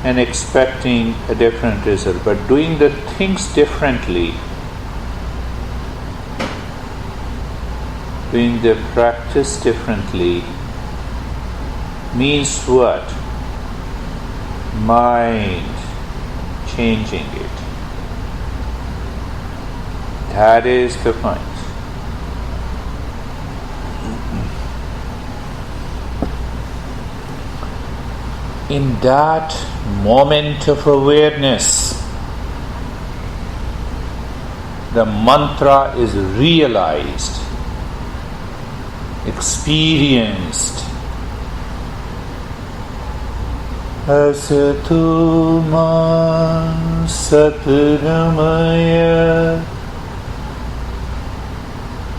and expecting a different result, but doing the things differently. Doing the practice differently means what? Mind changing it. That is the point. In that moment of awareness, the mantra is realized, experienced. Asatu ma satramaya.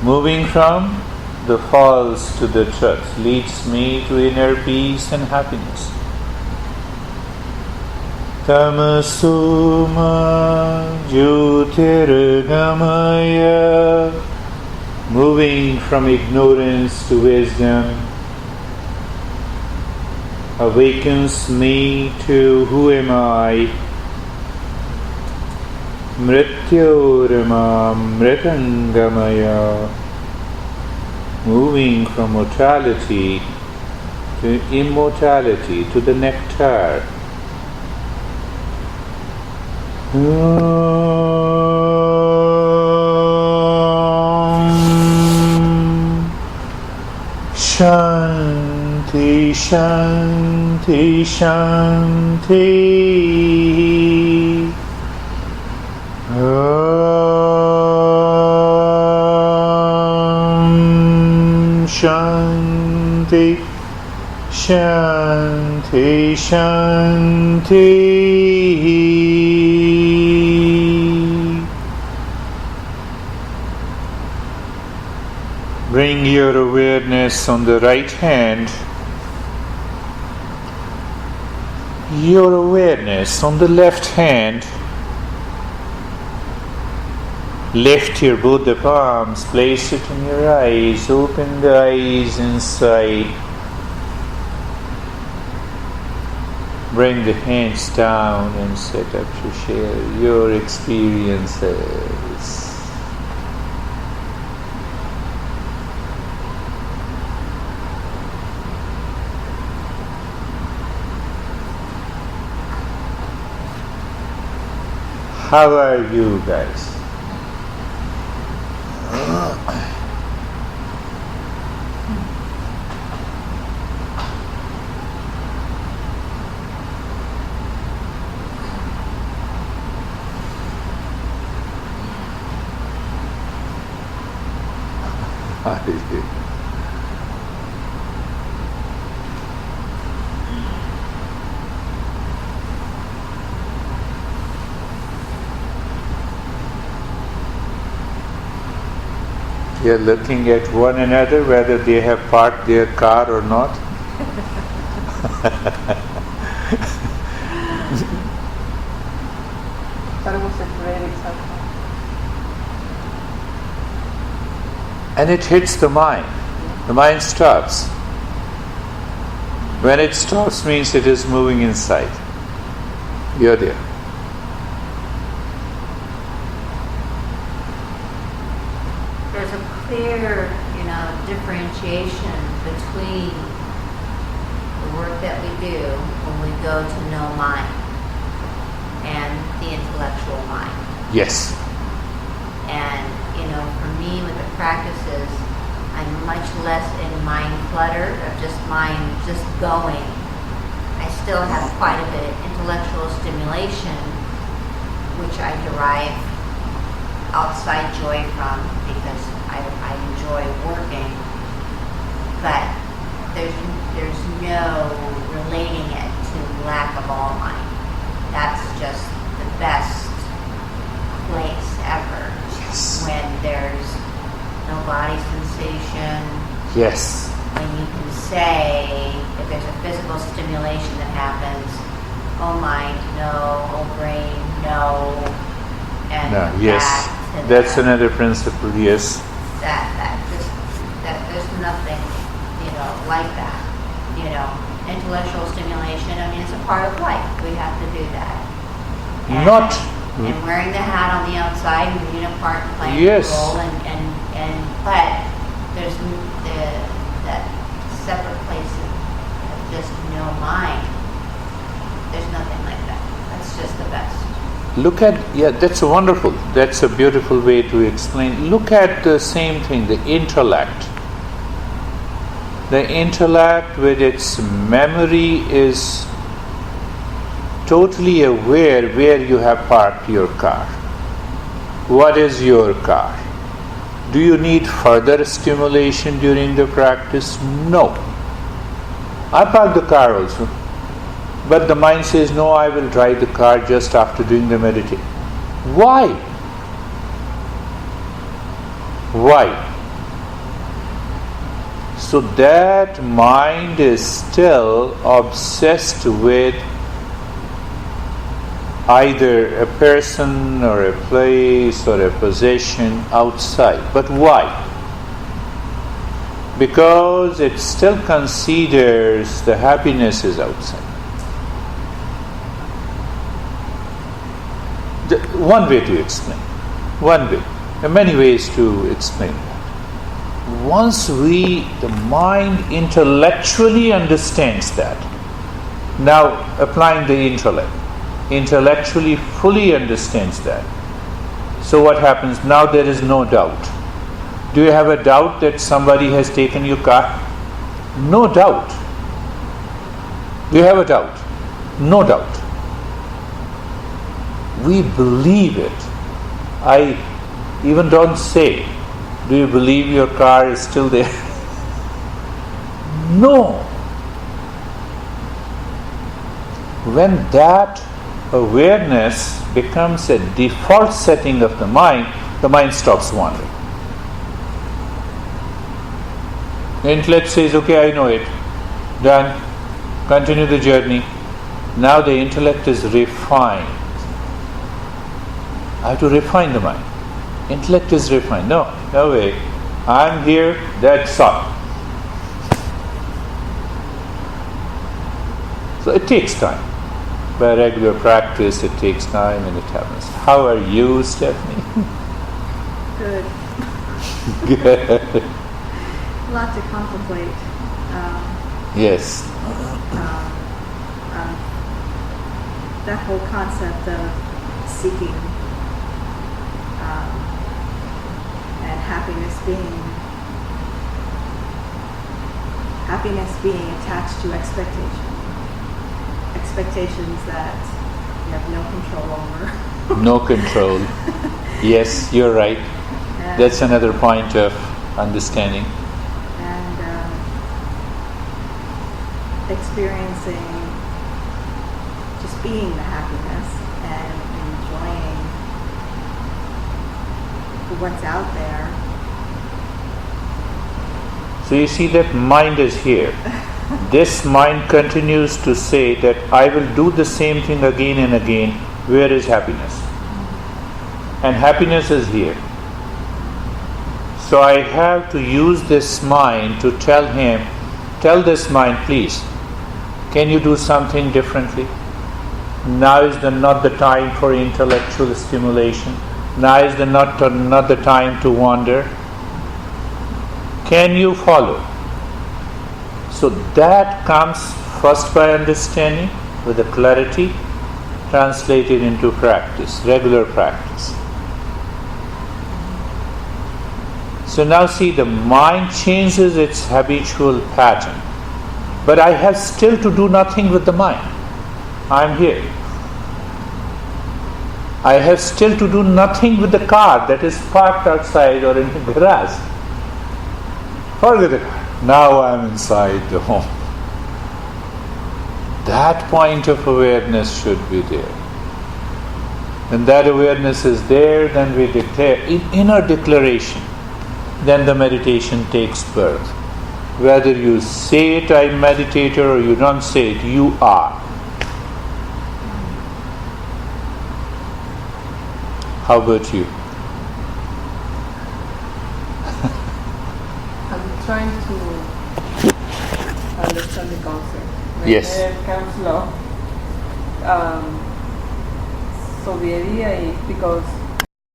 Moving from the false to the truth leads me to inner peace and happiness. Tamasuma jyotirgamaya. Moving from ignorance to wisdom awakens me to who am I? Mrityorama mritangamaya. Moving from mortality to immortality, to the nectar. Shanti, Shanti, Shanti. Shanti, Shanti, Shanti. Bring your awareness on the right hand, your awareness on the left hand. Lift your both the palms, place it in your eyes, open the eyes inside. Bring the hands down and set up to share your experiences. How are you guys? You're looking at one another whether they have parked their car or not. That was a great example. And it hits the mind. The mind stops. When it stops means it is moving inside. You're there. There's a clear differentiation between the work that we do when we go to know mind and the intellectual mind. Yes. And, for me with the practices, I'm much less in mind clutter of just mind just going. I still have quite a bit of intellectual stimulation, which I derive outside joy from because I enjoy working, but there's no relating it to lack of all mind. That's just the best place ever. Yes. When there's no body sensation. Yes. When you can say, if there's a physical stimulation that happens, oh mind, no, oh brain, no, and No, yes. That's another principle, yes. That there's nothing, like that. Intellectual stimulation, it's a part of life. We have to do that. And wearing the hat on the outside and being a part and playing yes. a role but there's that separate place of just no mind. There's nothing like that. That's just the best. That's wonderful. That's a beautiful way to explain. Look at the same thing, the intellect. The intellect with its memory is totally aware where you have parked your car. What is your car? Do you need further stimulation during the practice? No. I parked the car also. But the mind says, no, I will drive the car just after doing the meditation. Why? Why? So that mind is still obsessed with either a person or a place or a possession outside. But why? Because it still considers the happiness is outside. One way to explain. One way. There are many ways to explain that. Once the mind intellectually understands that, now applying the intellect, intellectually fully understands that. So what happens? Now there is no doubt. Do you have a doubt that somebody has taken your car? No doubt. Do you have a doubt? No doubt. We believe it. I even don't say, do you believe your car is still there? No. When that awareness becomes a default setting of the mind stops wandering. The intellect says, okay, I know it. Done. Continue the journey. Now the intellect is refined. I have to refine the mind. Intellect is refined. No way. I'm here, that's all. So it takes time. By regular practice, it takes time and it happens. How are you, Stephanie? Good. Good. A lot to contemplate. Yes. That whole concept of seeking and happiness being attached to expectations that you have no control over. No control. Yes, you're right. That's another point of understanding. And experiencing, just being the happiness and enjoying what's out there. So you see that mind is here. This mind continues to say that I will do the same thing again and again. Where is happiness? And happiness is here. So I have to use this mind to tell this mind, please, can you do something differently? Now is not the time for intellectual stimulation. Now is not the time to wander. Can you follow? So that comes first by understanding with the clarity, translated into practice, regular practice. So now see, the mind changes its habitual pattern, but I have still to do nothing with the mind. I am here. I have still to do nothing with the car that is parked outside or in the garage. Forget it. Now I am inside the home. That point of awareness should be there. When that awareness is there, then we declare, in inner declaration, then the meditation takes birth. Whether you say it, I meditator, or you don't say it, you are. How about you? I'm trying to understand the concept. Yes. It comes low. So the idea is because